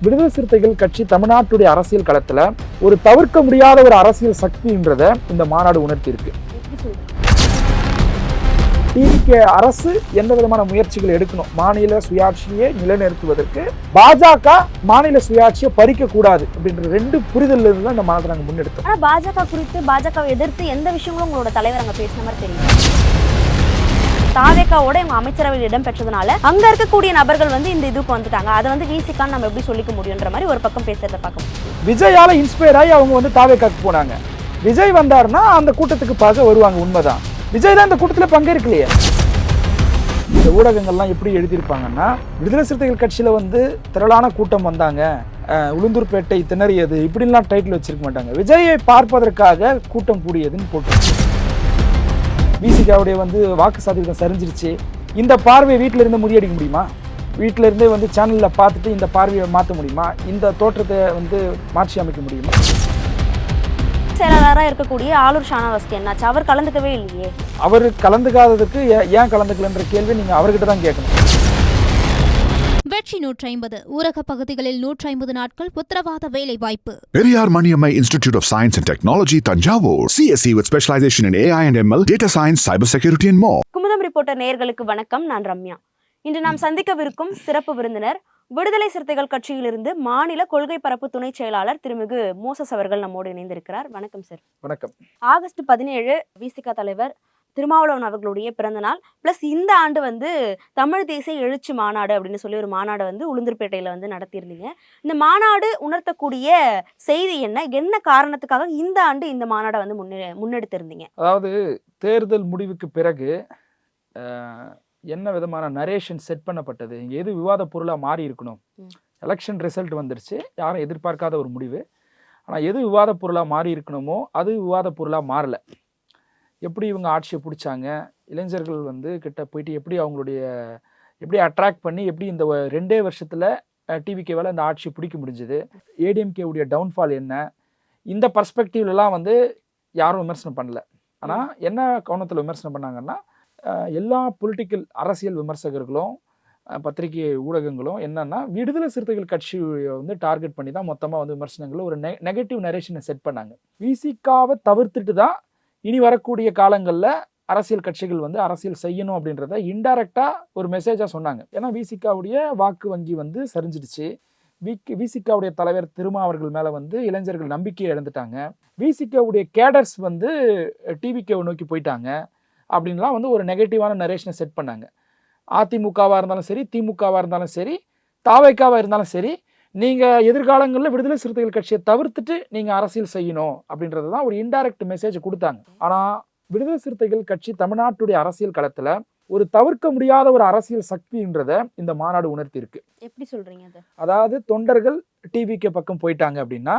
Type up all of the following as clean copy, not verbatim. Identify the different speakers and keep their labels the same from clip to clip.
Speaker 1: விடுதலை சிறுத்தைகள் கட்சி தமிழ்நாட்டுடைய அரசியல் களத்துல ஒரு தவிர்க்க முடியாத ஒரு அரசியல் சக்தின்றத இந்த மாநாடு உணர்த்தி இருக்கு. டிவிகே அரசு எந்த விதமான முயற்சிகள் எடுக்கணும், மாநில சுயாட்சியை நிலைநிறுத்துவதற்கு பாஜக மாநில சுயாட்சியை பறிக்க கூடாது அப்படின்ற ரெண்டு புரிதல் இருந்து இந்த மாநாட்டை நாங்கள் முன்னெடுத்தோம்.
Speaker 2: ஆனா பாஜக குறித்து பாஜகவை எதிர்த்து எந்த விஷயங்களும் உங்களோட தலைவர் அங்க பேசின மாதிரி தெரியும். தாவேகாவோட இவங்க அமைச்சரவையில் இடம் பெற்றதுனால அங்க இருக்கக்கூடிய நபர்கள் வந்து இந்த இதுக்கு வந்துட்டாங்க, அதை வந்து விசிகான்னு நம்ம எப்படி சொல்லிக்க முடியுன்ற மாதிரி ஒரு பக்கம் பேசுறத பார்க்க முடியும்.
Speaker 1: விஜயால இன்ஸ்பயர் ஆகி அவங்க வந்து தாவேகாக்கு போனாங்க. விஜய் வந்தாருன்னா அந்த கூட்டத்துக்கு பார்க்க வருவாங்க, உண்மைதான். விஜய் தான் இந்த கூட்டத்தில் பங்கேற்கலையே. இந்த ஊடகங்கள்லாம் எப்படி எழுதியிருப்பாங்கன்னா, விடுதலை சிறுத்தைகள் கட்சியில வந்து திரளான கூட்டம் வந்தாங்க, உளுந்தூர்பேட்டை திணறியது, இப்படின்லாம் டைட்டில் வச்சிருக்க மாட்டாங்க. விஜயை பார்ப்பதற்காக கூட்டம் கூடியதுன்னு போட்டு விசிகாவுடைய வந்து வாக்கு சதவீதம் சரிஞ்சிருச்சு. இந்த பார்வையை வீட்டில இருந்து முறியடிக்க முடியுமா? வீட்டில இருந்தே வந்து சேனல்ல பார்த்துட்டு இந்த பார்வையை மாற்ற முடியுமா? இந்த தோற்றத்தை வந்து மாற்றி அமைக்க முடியுமா?
Speaker 2: செயலாளராக இருக்கக்கூடிய ஆலூர் ஷானவாஸ்க்கு என்னாச்சு? அவர் கலந்துக்கவே இல்லையே.
Speaker 1: அவர் கலந்துக்காததுக்கு ஏன் கலந்துக்கலன்ற கேள்வி நீங்க அவர்கிட்ட தான் கேட்கணும்.
Speaker 3: வெற்றி 150 ஊரக பகுதிகளில் 150 நாட்கள் உத்தரவாத வேலை வாய்ப்பு.
Speaker 4: Periyar Maniammai Institute of Science and Technology, Tanjavur. CSE with specialization in AI and ML, data science, cyber security and more.
Speaker 2: Kumudam reporter நேயர்களுக்கு வணக்கம். நான் ரம்யா. இன்று நாம் சந்திக்கவிருக்கும் சிறப்பு விருந்தினர் விடுதலை சிறுத்தைகள் கட்சியிலிருந்து மாநில கொள்கை பரப்பு துணை செயலாளர் திருமிகு மோசஸ் அவர்கள் நம்மோடு இணைந்திருக்கிறார். வணக்கம் சார்.
Speaker 1: வணக்கம்.
Speaker 2: ஆகஸ்ட் 17 விசிகா தலைவர் திருமாவளவன் அவர்களுடைய பிறந்த நாள். பிளஸ் இந்த ஆண்டு வந்து தமிழ் தேசிய எழுச்சி மாநாடு அப்படின்னு சொல்லி ஒரு மாநாடு வந்து உளுந்தூர்பேட்டையில வந்து நடத்தியிருந்தீங்க. இந்த மாநாடு உணர்த்தக்கூடிய செய்தி என்ன, என்ன காரணத்துக்காக இந்த ஆண்டு இந்த மாநாடை வந்து முன்னெடுத்திருந்தீங்க?
Speaker 1: அதாவது தேர்தல் முடிவுக்கு பிறகு என்ன விதமான நரேஷன் செட் பண்ணப்பட்டது, இங்கே எது விவாத பொருளாக மாறி இருக்கணும். எலெக்ஷன் ரிசல்ட் வந்துருச்சு, யாரும் எதிர்பார்க்காத ஒரு முடிவு. ஆனால் எது விவாத பொருளாக மாறி இருக்கணுமோ அது விவாத பொருளாக மாறலை. எப்படி இவங்க ஆட்சியை பிடிச்சாங்க, இளைஞர்கள் வந்து கிட்ட போயிட்டு எப்படி அட்ராக்ட் பண்ணி எப்படி இந்த 2 வருஷத்தில் டிவிகேவால் இந்த ஆட்சியை பிடிக்க முடிஞ்சது, ஏடிஎம்கே உடைய டவுன்ஃபால் என்ன, இந்த பர்ஸ்பெக்டிவ்லாம் வந்து யாரும் விமர்சனம் பண்ணல. ஆனால் என்ன கோணத்தில் விமர்சனம் பண்ணாங்கன்னா, எல்லா பொலிட்டிக்கல் அரசியல் விமர்சகர்களும் பத்திரிகை ஊடகங்களும் என்னன்னா விடுதலை சிறுத்தைகள் கட்சியை வந்து டார்கெட் பண்ணி தான் மொத்தமாக வந்து விமர்சனங்கள் ஒரு நெகட்டிவ் நரேஷனை செட் பண்ணாங்க. விசிகாவை தவிர்த்துட்டு தான் இனி வரக்கூடிய காலங்களில் அரசியல் கட்சிகள் வந்து அரசியல் செய்யணும் அப்படின்றத இன்டைரக்டாக ஒரு மெசேஜாக சொன்னாங்க. ஏன்னா விசிகாவுடைய வாக்கு வங்கி வந்து சரிஞ்சிடுச்சு. விசிகாவுடைய தலைவர் திருமாவர்கள் மேலே வந்து இளைஞர்கள் நம்பிக்கையை இழந்துட்டாங்க. விசிகாவுடைய கேடர்ஸ் வந்து டிவிகேவை நோக்கி போயிட்டாங்க அப்படின்லாம் வந்து ஒரு நெகட்டிவான நரேஷனை செட் பண்ணாங்க. அதிமுகவாக இருந்தாலும் சரி, திமுகவாக இருந்தாலும் சரி, தாவேகாவாக இருந்தாலும் சரி, நீங்கள் எதிர்காலங்களில் விடுதலை சிறுத்தைகள் கட்சியை தவிர்த்துட்டு நீங்கள் அரசியல் செய்யணும் அப்படின்றது தான் ஒரு இன்டைரக்ட் மெசேஜ் கொடுத்தாங்க. ஆனால் விடுதலை சிறுத்தைகள் கட்சி தமிழ்நாட்டுடைய அரசியல் களத்தில் ஒரு தவிர்க்க முடியாத ஒரு அரசியல் சக்தின்றத இந்த மாநாடு உணர்த்தி இருக்கு.
Speaker 2: எப்படி சொல்றீங்க அது?
Speaker 1: அதாவது தொண்டர்கள் டிவிகே பக்கம் போயிட்டாங்க அப்படின்னா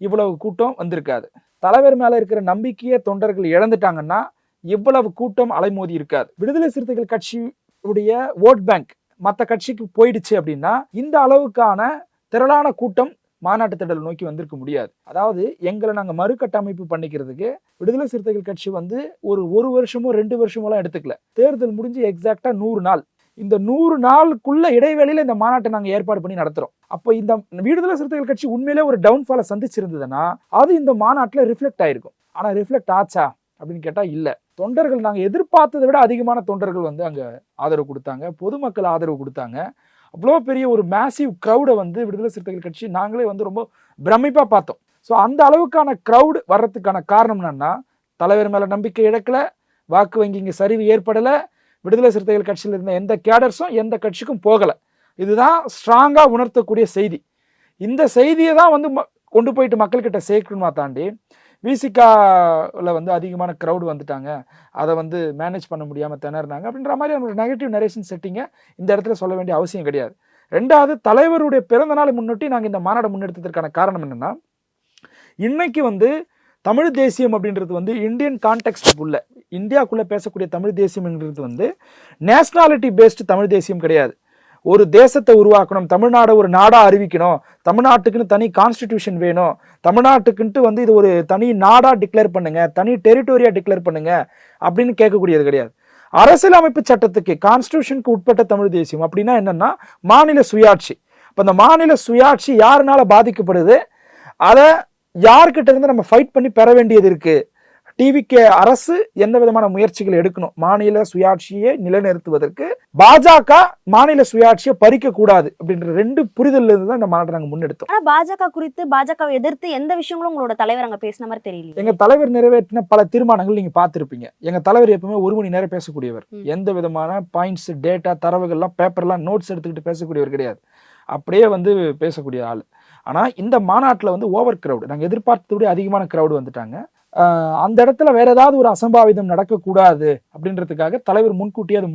Speaker 1: இவ்வளவு கூட்டம் வந்திருக்காது. தலைவர் மேலே இருக்கிற நம்பிக்கையை தொண்டர்கள் இழந்துட்டாங்கன்னா இவ்வளவு கூட்டம் அலைமோதி இருக்காது. விடுதலை சிறுத்தைகள் கட்சியுடைய ஓட் பேங்க் மற்ற கட்சிக்கு போயிடுச்சு அப்படின்னா இந்த அளவுக்கான திரளான கூட்டம் மாநாட்டு திடல் நோக்கி வந்திருக்க முடியாது. அதாவது எங்களை நாங்கள் மறுகட்டமைப்பு பண்ணிக்கிறதுக்கு விடுதலை சிறுத்தைகள் கட்சி வந்து ஒரு வருஷமோ 2 வருஷமோலாம் எடுத்துக்கல. தேர்தல் முடிஞ்சு எக்ஸாக்டா 100 நாள். இந்த 100 நாளுக்குள்ள இடைவெளியில இந்த மாநாட்டை நாங்கள் ஏற்பாடு பண்ணி நடத்துறோம். அப்போ இந்த விடுதலை சிறுத்தைகள் கட்சி உண்மையிலே ஒரு டவுன்ஃபாலை சந்திச்சிருந்ததுன்னா அது இந்த மாநாட்டில் ரிஃப்ளெக்ட் ஆயிருக்கும். ஆனால் ரிஃப்ளெக்ட் ஆச்சா அப்படின்னு கேட்டால் இல்லை. தொண்டர்கள் நாங்கள் எதிர்பார்த்ததை விட அதிகமான தொண்டர்கள் வந்து அங்கே ஆதரவு கொடுத்தாங்க, பொதுமக்கள் ஆதரவு கொடுத்தாங்க. அவ்வளோ பெரிய ஒரு மேசிவ் க்ரௌடை வந்து விடுதலை சிறுத்தைகள் கட்சி நாங்களே வந்து ரொம்ப பிரமிப்பாக பார்த்தோம். ஸோ அந்த அளவுக்கான க்ரௌடு வர்றதுக்கான காரணம் என்னன்னா, தலைவர் மேலே நம்பிக்கை இழக்கலை, வாக்கு வங்கி இங்கே சரிவு ஏற்படலை, விடுதலை சிறுத்தைகள் கட்சியில் இருந்த எந்த கேடர்ஸும் எந்த கட்சிக்கும் போகலை. இதுதான் ஸ்ட்ராங்காக உணர்த்தக்கூடிய செய்தி. இந்த செய்தியை தான் வந்து கொண்டு போயிட்டு மக்கள்கிட்ட சேர்க்கணுமா தாண்டி விசிகாவில் வந்து அதிகமான க்ரௌடு வந்துட்டாங்க, அதை வந்து மேனேஜ் பண்ண முடியாமல் திணறினாங்க அப்படின்ற மாதிரி ஒரு நெகட்டிவ் நரேஷன் செட்டிங்கை இந்த இடத்துல சொல்ல வேண்டிய அவசியம் கிடையாது. ரெண்டாவது, தலைவருடைய பிறந்த நாளை முன்னிட்டு நாங்கள் இந்த மாநாடு முன்னெடுத்ததற்கான காரணம் என்னென்னா, இன்னைக்கு வந்து தமிழ் தேசியம் அப்படின்றது வந்து இந்தியன் கான்டெக்ஸ்டுக்குள்ள இந்தியாவுக்குள்ளே பேசக்கூடிய தமிழ் தேசியம்ன்றது வந்து நேஷ்னாலிட்டி பேஸ்டு தமிழ் தேசியம் கிடையாது. ஒரு தேசத்தை உருவாக்கணும், தமிழ்நாடு ஒரு நாடா அறிவிக்கணும், தமிழ்நாட்டுக்குன்னு தனி கான்ஸ்டிடியூஷன் வேணும், தமிழ்நாட்டுக்குன்ட்டு வந்து இது ஒரு தனி நாடா டிக்ளேர் பண்ணுங்க, தனி டெரிட்டோரியா டிக்ளேர் பண்ணுங்க அப்படின்னு கேட்கக்கூடியது கிடையாது. அரசியலமைப்பு சட்டத்துக்கு கான்ஸ்டிடியூஷனுக்கு உட்பட்ட தமிழ் தேசியம் அப்படின்னா என்னன்னா மாநில சுயாட்சி. இப்போ இந்த மாநில சுயாட்சி யாருனால பாதிக்கப்படுது, அதை யார்கிட்ட இருந்து நம்ம ஃபைட் பண்ணி பெற வேண்டியது இருக்கு. டிவிகே அரசு எந்த விதமான முயற்சிகள் எடுக்கணும் மாநில சுயாட்சியை நிலைநிறுத்துவதற்கு, பாஜக மாநில சுயாட்சியை பறிக்க கூடாது அப்படின்ற 2 புரிதல் இருந்து தான் இந்த மாநாட்டை நாங்கள் முன்னெடுத்தோம்.
Speaker 2: ஆனா பாஜக குறித்து, பாஜகவை எதிர்த்து எந்த விஷயங்களும் உங்களோட தலைவர் அங்க பேசின மாதிரி தெரியல.
Speaker 1: எங்க தலைவர் நிறைவேற்றின பல தீர்மானங்கள் நீங்க பார்த்திருப்பீங்க. எங்க தலைவர் எப்பவுமே 1 மணி நேரம் பேசக்கூடியவர். எந்த விதமான பாயிண்ட்ஸ், டேட்டா, தரவுகள்லாம் பேப்பர்லாம் நோட்ஸ் எடுத்துக்கிட்டு பேசக்கூடியவர் கிடையாது. அப்படியே வந்து பேசக்கூடிய ஆள். ஆனா இந்த மாநாட்டில் வந்து ஓவர் கிரவுட், நாங்கள் எதிர்பார்த்தபடி அதிகமான கிரவுட் வந்துட்டாங்க. அந்த இடத்துல வேற ஏதாவது ஒரு அசம்பாவிதம் நடக்கக்கூடாது அப்படின்றதுக்காக தலைவர் முன்கூட்டியே அதை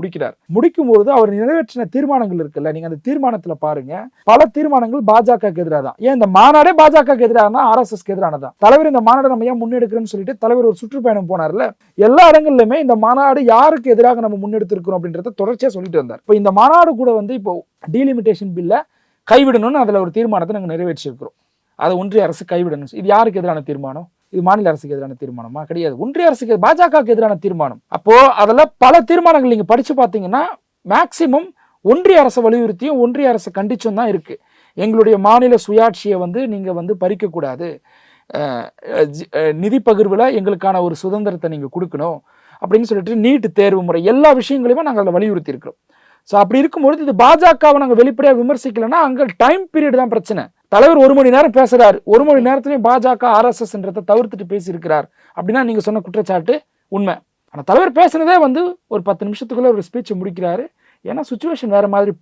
Speaker 1: முடிக்கும் பொழுது அவர் நிறைவேற்றின தீர்மானங்கள் இருக்குல்ல, நீங்க அந்த தீர்மானத்துல பாருங்க, பல தீர்மானங்கள் பாஜகவுக்கு எதிராக தான். ஏன் இந்த மாநாடே பாஜகவுக்கு எதிராக தான், RSSக்கு எதிரானதான். தலைவர் இந்த மாநாடு நம்ம ஏன் முன்னெடுக்கிறோம்னு சொல்லிட்டு தலைவர் ஒரு சுற்றுப்பயணம் போனார்ல, எல்லா இடங்கள்லுமே இந்த மாநாடு யாருக்கு எதிராக நம்ம முன்னெடுத்திருக்கிறோம் அப்படின்றத தொடர்ச்சியா சொல்லிட்டு வந்தார். இப்போ இந்த மாநாடு கூட வந்து இப்போ டீலிமிட்டேஷன் பில்லை கைவிடணும்னு அதுல ஒரு தீர்மானத்தை நாங்கள் நிறைவேற்றிருக்கிறோம். அதை ஒன்றிய அரசு கைவிடணும். இது யாருக்கு எதிரான தீர்மானம்? இது மாநில அரசுக்கு எதிரான தீர்மானமா? கிடையாது, ஒன்றிய அரசுக்கு, பாஜகவுக்கு எதிரான தீர்மானம். அப்போ அதில் பல தீர்மானங்கள் நீங்க படிச்சு பார்த்தீங்கன்னா மேக்சிமம் ஒன்றிய அரசை வலியுறுத்தியும் ஒன்றிய அரசை கண்டிச்சும் தான் இருக்கு. எங்களுடைய மாநில சுயாட்சியை வந்து நீங்க வந்து பறிக்க கூடாது, நிதி பகிர்வுல எங்களுக்கான ஒரு சுதந்திரத்தை நீங்க கொடுக்கணும் அப்படின்னு சொல்லிட்டு நீட் தேர்வு முறை எல்லா விஷயங்களையுமே நாங்கள் அதில் வலியுறுத்தி இருக்கிறோம். ஸோ அப்படி இருக்கும்பொழுது இது பாஜகவை நாங்கள் வெளிப்படையாக விமர்சிக்கலன்னா அங்கே டைம் பீரியட் தான் பிரச்சனை. தலைவர் 1 மணி நேரம் பேசுறாரு, 1 மணி நேரத்திலையும் பாஜக RSSன்றதை தவிர்த்துட்டு பேசியிருக்கிறார் அப்படின்னா நீங்க சொன்ன குற்றச்சாட்டு உண்மை. ஆனால் தலைவர் பேசுனதே வந்து ஒரு 10 நிமிஷத்துக்குள்ள ஒரு ஸ்பீச் முடிக்கிறாரு. ஏன்னா சுச்சுவேஷன் வேற மாதிரி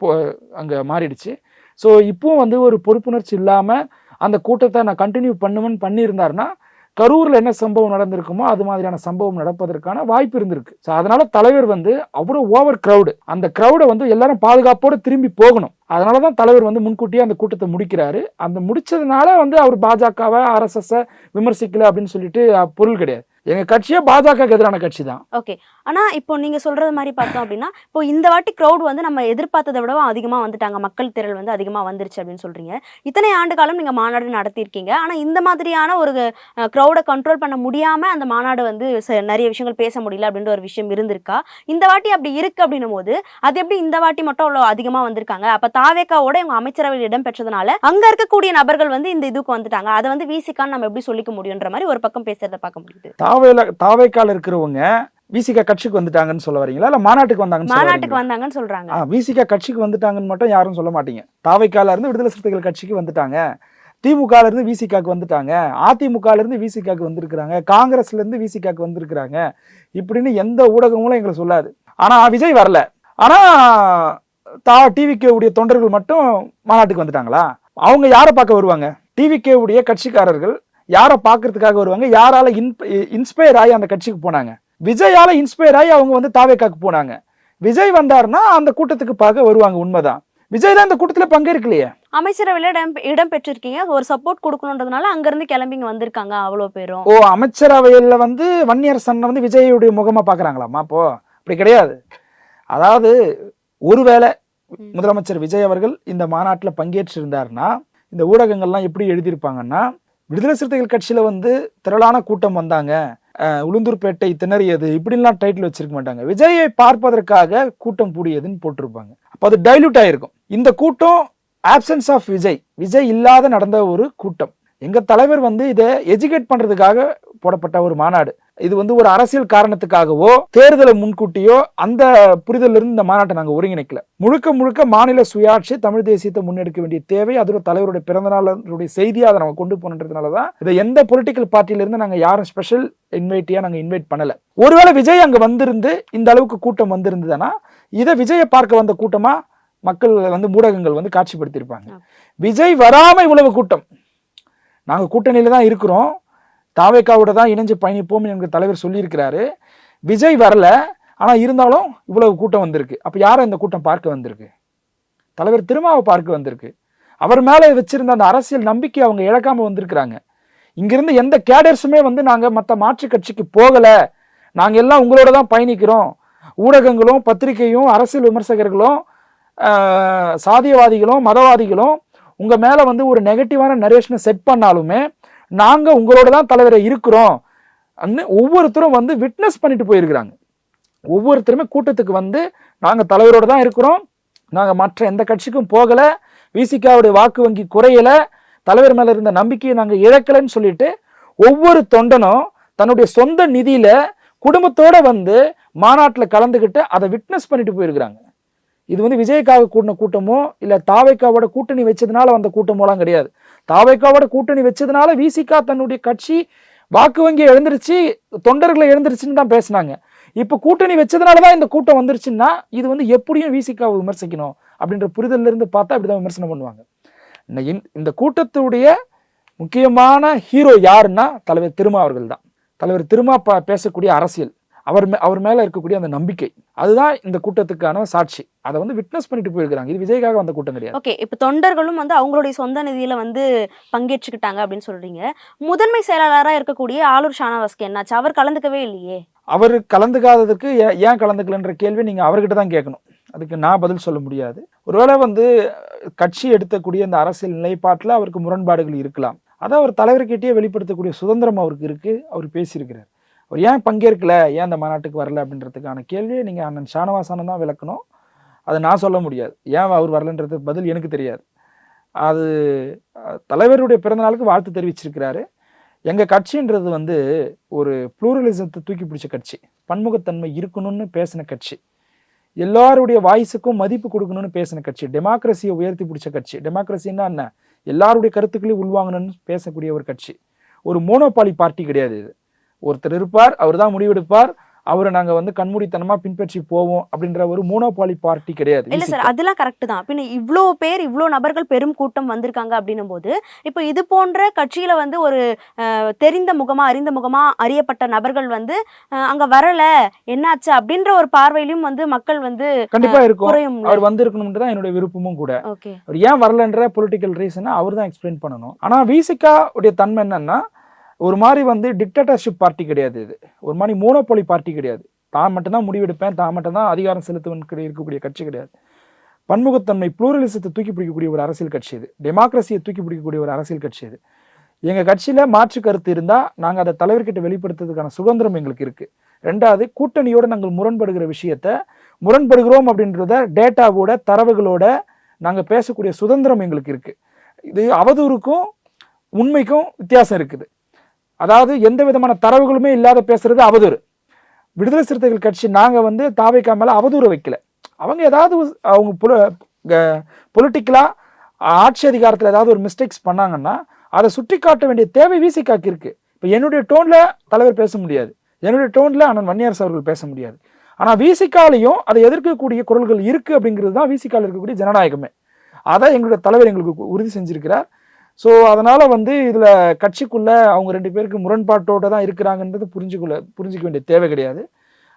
Speaker 1: அங்கே மாறிடுச்சு. ஸோ இப்பவும் வந்து ஒரு பொறுப்புணர்ச்சி இல்லாமல் அந்த கூட்டத்தை நான் கண்டினியூ பண்ணுவேன்னு பண்ணியிருந்தாருன்னா கரூர்ல என்ன சம்பவம் நடந்திருக்குமோ அது மாதிரியான சம்பவம் நடப்பதற்கான வாய்ப்பு இருந்திருக்கு. ஸோ அதனால தலைவர் வந்து அவ்வளோ ஓவர் கிரவுடு, அந்த கிரௌடை வந்து எல்லாரும் பாதுகாப்போடு திரும்பி போகணும். அதனாலதான் தலைவர் வந்து முன்கூட்டியே அந்த கூட்டத்தை முடிக்கிறாரு. அந்த முடிச்சதுனால வந்து அவர் பாஜகவை RSS விமர்சிக்கல அப்படின்னு சொல்லிட்டு பொருள் கிடையாது. எங்க கட்சியே பாஜகவுக்கு எதிரான கட்சி தான்.
Speaker 2: ஓகே, ஆனா இப்போ நீங்க சொல்றது மாதிரி பார்த்தோம் அப்படின்னா இப்போ இந்த வாட்டி கிரௌட் வந்து நம்ம எதிர்பார்த்ததை விட அதிகமா வந்துட்டாங்க, மக்கள் திரள் வந்து அதிகமா வந்துருச்சு அப்படின்னு சொல்றீங்க. இத்தனை ஆண்டு காலம் நீங்க மாநாடு நடத்தியிருக்கீங்க. ஆனா இந்த மாதிரியான ஒரு கிரௌடை கண்ட்ரோல் பண்ண முடியாம அந்த மாநாடு வந்து நிறைய விஷயங்கள் பேச முடியல அப்படின்ற ஒரு விஷயம் இருந்திருக்கா? இந்த வாட்டி அப்படி இருக்கு அப்படின்னும் போது அது எப்படி இந்த வாட்டி மட்டும் அவ்வளோ அதிகமா வந்திருக்காங்க? அப்ப தாவேக்காவோட இவங்க அமைச்சரவையில் இடம் பெற்றதுனால அங்க இருக்கக்கூடிய நபர்கள் வந்து இந்த இதுக்கு வந்துட்டாங்க, அதை வந்து விசிகான்னு நம்ம எப்படி சொல்லிக்க முடியுன்ற மாதிரி ஒரு பக்கம் பேசுறதை பார்க்க முடியுது.
Speaker 1: தாவேக்கால இருக்கிறவங்க விசிகா கட்சிக்கு வந்துட்டாங்கன்னு சொல்ல வரீங்களா, இல்ல மாநாட்டுக்கு
Speaker 2: வந்தாங்கன்னு சொல்றாங்க?
Speaker 1: விசிகா கட்சிக்கு வந்துட்டாங்கன்னு மட்டும் யாரும் சொல்ல மாட்டீங்க. தாவேக்கால இருந்து விடுதலை சிறுத்தைகள் கட்சிக்கு வந்துட்டாங்க, திமுக இருந்து விசிகாக்கு வந்துட்டாங்க, அதிமுக இருந்து விசிகாக்கு வந்திருக்கிறாங்க, காங்கிரஸ்ல இருந்து விசிகாக்கு வந்திருக்கிறாங்க இப்படின்னு எந்த ஊடகங்களும் எங்களை சொல்லாது. ஆனா விஜய் வரல. ஆனா டிவிகே உடைய தொண்டர்கள் மட்டும் மாநாட்டுக்கு வந்துட்டாங்களா? அவங்க யாரை பார்க்க வருவாங்க? டிவிகே உடைய கட்சிக்காரர்கள் யாரை பார்க்கறதுக்காக வருவாங்க? யாரால இன்ஸ்பயர் ஆகி அந்த கட்சிக்கு போனாங்க? விஜயால இன்ஸ்பயர் ஆகி அவங்க வந்து தாவேக்காக்கு போனாங்க. விஜய் வந்தாருன்னா அந்த கூட்டத்துக்கு பார்க்க வருவாங்க, உண்மைதான். விஜய் தான் இந்த கூட்டத்துல பங்கேற்கலையே.
Speaker 2: அமைச்சரவையில இடம் பெற்றிருக்கீங்க, ஒரு சப்போர்ட் கொடுக்கணுன்றதுனால அங்க இருந்து கிளம்பிங்க வந்திருக்காங்க அவ்வளவு பேரும்.
Speaker 1: ஓ, அமைச்சரவையில வந்து வன்னியரசன் வந்து விஜயுடைய முகமா பாக்குறாங்களாமா? அப்போ அப்படி கிடையாது. அதாவது ஒருவேளை முதலமைச்சர் விஜய் அவர்கள் இந்த மாநாட்டில் பங்கேற்று இருந்தாருன்னா இந்த ஊடகங்கள்லாம் எப்படி எழுதியிருப்பாங்கன்னா, விடுதலை சிறுத்தைகள் கட்சியில வந்து திரளான கூட்டம் வந்தாங்க, உளுந்தூர்பேட்டை திணறியது இப்படிலாம் டைட்டில் வச்சிருக்க மாட்டாங்க. விஜயை பார்ப்பதற்காக கூட்டம் கூடியதுன்னு போட்டிருப்பாங்க. அப்போ அது டைல்யூட் ஆயிருக்கும். இந்த கூட்டம் ஆப்சன்ஸ் ஆஃப் விஜய் இல்லாத நடந்த ஒரு கூட்டம். எங்க தலைவர் வந்து இதை எஜுகேட் பண்றதுக்காக போடப்பட்ட ஒரு மாநாடு. இது வந்து ஒரு அரசியல் காரணத்துக்காகவோ தேர்தலை முன்கூட்டியோ அந்த புரிதல் இருந்து இந்த மாநாட்டை நாங்கள் ஒருங்கிணைக்கல. முழுக்க முழுக்க மாநில சுயாட்சி, தமிழ் தேசியத்தை முன்னெடுக்க வேண்டிய தேவை, அதோட தலைவருடைய பிறந்தநாளுடைய செய்தியை அதை நம்ம கொண்டு போனதுனாலதான் இதை எந்த பொலிட்டிக்கல் பார்ட்டியில இருந்து நாங்கள் யாரும் ஸ்பெஷல் இன்வைட்டியா நாங்கள் இன்வைட் பண்ணல. ஒருவேளை விஜய் அங்க வந்திருந்து இந்த அளவுக்கு கூட்டம் வந்திருந்ததுன்னா இதை விஜயை பார்க்க வந்த கூட்டமா மக்கள் வந்து ஊடகங்கள் வந்து காட்சிப்படுத்தியிருப்பாங்க. விஜய் வராம இவ்வளவு கூட்டம், நாங்க கூட்டணியில தான் இருக்கிறோம், தாவேக்காவோட தான் இணைஞ்சு பயணிப்போம் எங்க தலைவர் சொல்லியிருக்கிறாரு. விஜய் வரல, ஆனா இருந்தாலும் இவ்வளவு கூட்டம் வந்திருக்கு. அப்ப யாரை இந்த கூட்டம் பார்க்க வந்திருக்கு? தலைவர் திருமாவை பார்க்க வந்திருக்கு. அவர் மேல வச்சிருந்த அந்த அரசியல் நம்பிக்கை அவங்க இழக்காம வந்திருக்கிறாங்க. இங்கிருந்து எந்த கேடர்ஸுமே வந்து நாங்க மற்ற மாற்று கட்சிக்கு போகல, நாங்க எல்லாம் உங்களோட தான் பயணிக்கிறோம், ஊடகங்களும் பத்திரிகையும் அரசியல் விமர்சகர்களும் சாதியவாதிகளும் மதவாதிகளும் உங்க மேல வந்து ஒரு நெகட்டிவான நரேஷனை செட் பண்ணாலுமே நாங்க உங்களோட தான் தலைவரை இருக்கிறோம். ஒவ்வொருத்தரும் வந்து விட்னஸ் பண்ணிட்டு போயிருக்கிறாங்க. ஒவ்வொருத்தருமே கூட்டத்துக்கு வந்து நாங்க தலைவரோட தான் இருக்கிறோம், நாங்க மற்ற எந்த கட்சிக்கும் போகல, விசிகாவுடைய வாக்கு வங்கி குறையல, தலைவர் மேல இருந்த நம்பிக்கையை நாங்க இழக்கலைன்னு சொல்லிட்டு ஒவ்வொரு தொண்டனும் தன்னுடைய சொந்த நிதியில குடும்பத்தோட வந்து மாநாட்டுல கலந்துகிட்டு அதை விட்னஸ் பண்ணிட்டு போயிருக்கிறாங்க. இது வந்து விஜய்க்காக கூட்டின கூட்டமோ இல்ல தாவேக்காவோட கூட்டணி வச்சதுனால வந்த கூட்டமோலாம் கிடையாது. தாவேக்காவோட கூட்டணி வச்சதுனால விசிகா தன்னுடைய கட்சி வாக்கு வங்கியை எழுந்திருச்சு, தொண்டர்களை எழுந்திருச்சுன்னு தான் பேசினாங்க. இப்ப கூட்டணி வச்சதுனாலதான் இந்த கூட்டம் வந்துருச்சுன்னா இது வந்து எப்படியும் விசிகாவை விமர்சிக்கணும் அப்படின்ற புரிதல்ல இருந்து பார்த்தா அப்படிதான் விமர்சனம் பண்ணுவாங்க. இந்த கூட்டத்துடைய முக்கியமான ஹீரோ யாருன்னா தலைவர் திருமா அவர்கள் தான். தலைவர் திருமா பேசக்கூடிய அரசியல், அவர் மேல இருக்கக்கூடிய அந்த நம்பிக்கை, அதுதான் இந்த கூட்டத்துக்கான சாட்சி. அதை வந்து விட்னஸ் பண்ணிட்டு போயிருக்காங்க. இது விஜய்க்காக வந்த கூட்டம் கிடையாது.
Speaker 2: ஓகே, இப்ப தொண்டர்களும் வந்து அவங்களுடைய சொந்த நிதியில வந்து பங்கேற்றுக்கிட்டாங்க அப்படின்னு சொல்றீங்க. முதன்மை செயலாளராக இருக்கக்கூடிய ஆளூர் ஷானவாஸ்க்கு என்னாச்சு? அவர் கலந்துக்கவே இல்லையே. அவர்
Speaker 1: கலந்துக்காததுக்கு ஏன் கலந்துக்கலன்ற கேள்வி நீங்க அவர்கிட்ட தான் கேட்கணும். அதுக்கு நான் பதில் சொல்ல முடியாது. ஒருவேளை வந்து கட்சி எடுத்தக்கூடிய இந்த அரசியல் நிலைப்பாட்டில் அவருக்கு முரண்பாடுகள் இருக்கலாம். அதை அவர் தலைவர்கிட்டயே வெளிப்படுத்தக்கூடிய சுதந்திரம் அவருக்கு இருக்கு. அவர் பேசியிருக்கிறார். அவர் ஏன் பங்கேற்கல, ஏன் அந்த மாநாட்டுக்கு வரல அப்படின்றதுக்கான கேள்வியை நீங்கள் அண்ணன் ஷானவாசனம் தான் விளக்கணும். அதை நான் சொல்ல முடியாது. ஏன் அவர் வரலன்றது பதில் எனக்கு தெரியாது. அது தலைவருடைய பிறந்தநாளுக்கு வாழ்த்து தெரிவிச்சிருக்கிறாரு. எங்கள் கட்சின்றது வந்து ஒரு ப்ளூரலிசத்தை தூக்கி பிடிச்ச கட்சி, பன்முகத்தன்மை இருக்கணும்னு பேசின கட்சி, எல்லாருடைய வாய்ஸுக்கும் மதிப்பு கொடுக்கணும்னு பேசின கட்சி, டெமோக்ரஸியை உயர்த்தி பிடிச்ச கட்சி. டெமோக்ரஸின்னா என்ன? எல்லாருடைய கருத்துக்களையும் உள்வாங்கணும்னு பேசக்கூடிய ஒரு கட்சி. ஒரு மோனோபாலி பார்ட்டி கிடையாது இது. ஒருத்தர் இருப்பார், அவர் தான் முடிவெடுப்பார், அவரை நாங்க வந்து கண்மூடித்தனமா பின்பற்றி போவோம் அப்படின்ற ஒரு மோனோபாலி பார்ட்டி கிடையாது.
Speaker 2: இல்ல சார், அதெல்லாம் கரெக்ட் தான். பின்ன இவ்வளோ பேர், இவ்வளோ நபர்கள், பெரும் கூட்டம் வந்திருக்காங்க அப்படின்னும் போது இப்போ இது போன்ற கட்சியில வந்து ஒரு தெரிந்த முகமா, அறிந்த முகமா, அறியப்பட்ட நபர்கள் வந்து அங்க வரல, என்னாச்சு அப்படின்ற ஒரு பார்வையிலும் வந்து மக்கள் வந்து
Speaker 1: கண்டிப்பா இருக்கும். அவர் வந்திருக்கணும்னு தான் என்னுடைய விருப்பமும் கூட. அவர் ஏன் வரலன்ற பொலிட்டிக்கல் ரீசனை அவர் தான் எக்ஸ்பிளைன் பண்ணணும். ஆனா விசிகா உடைய தன்மை என்னன்னா, ஒரு மாதிரி வந்து டிக்டேட்டர்ஷிப் பார்ட்டி கிடையாது. இது ஒரு மாதிரி மோனோபோலி பார்ட்டி கிடையாது. தான் மட்டும்தான் முடிவெடுப்பேன், தான் மட்டும் தான் அதிகாரம் செலுத்துவன் இருக்கக்கூடிய கட்சி கிடையாது. பன்முகத்தன்மை, ப்ளூரலிசத்தை தூக்கி பிடிக்கக்கூடிய ஒரு அரசியல் கட்சி இது. டெமோக்ரஸியை தூக்கி பிடிக்கக்கூடிய ஒரு அரசியல் கட்சி இது. எங்கள் கட்சியில் மாற்று கருத்து இருந்தால் நாங்கள் அதை தலைவர்கிட்ட வெளிப்படுத்துறதுக்கான சுதந்திரம் எங்களுக்கு இருக்குது. ரெண்டாவது, கூட்டணியோடு நாங்கள் முரண்படுகிற விஷயத்த முரண்படுகிறோம் அப்படின்றத டேட்டாவோட, தரவுகளோட நாங்கள் பேசக்கூடிய சுதந்திரம் எங்களுக்கு இருக்குது. இது அவதூறுக்கும் உண்மைக்கும் வித்தியாசம் இருக்குது. அதாவது எந்த விதமான தரவுகளுமே இல்லாத பேசுறது அவதூறு. விடுதலை சிறுத்தைகள் கட்சி நாங்கள் வந்து தாவேக்கா மேலே அவதூறு வைக்கல. அவங்க ஏதாவது அவங்க பொலிட்டிக்கலா ஆட்சி அதிகாரத்தில் ஏதாவது ஒரு மிஸ்டேக்ஸ் பண்ணாங்கன்னா அதை சுட்டி காட்ட வேண்டிய தேவை விசிகாக்கு இருக்கு. இப்போ என்னுடைய டோன்ல தலைவர் பேச முடியாது, என்னுடைய டோன்ல அண்ணன் வன்னியரசு அவர்கள் பேச முடியாது. ஆனால் விசிகாலையும் அதை எதிர்க்கக்கூடிய குரல்கள் இருக்கு அப்படிங்கிறது தான் விசிகால இருக்கக்கூடிய ஜனநாயகமே. அதை எங்களுடைய தலைவர் எங்களுக்கு உறுதி செஞ்சிருக்கிறார். ஸோ அதனால வந்து இதுல கட்சிக்குள்ள அவங்க ரெண்டு பேருக்கு முரண்பாட்டோட தான் இருக்கிறாங்கன்றது புரிஞ்சுக்க வேண்டிய தேவை கிடையாது.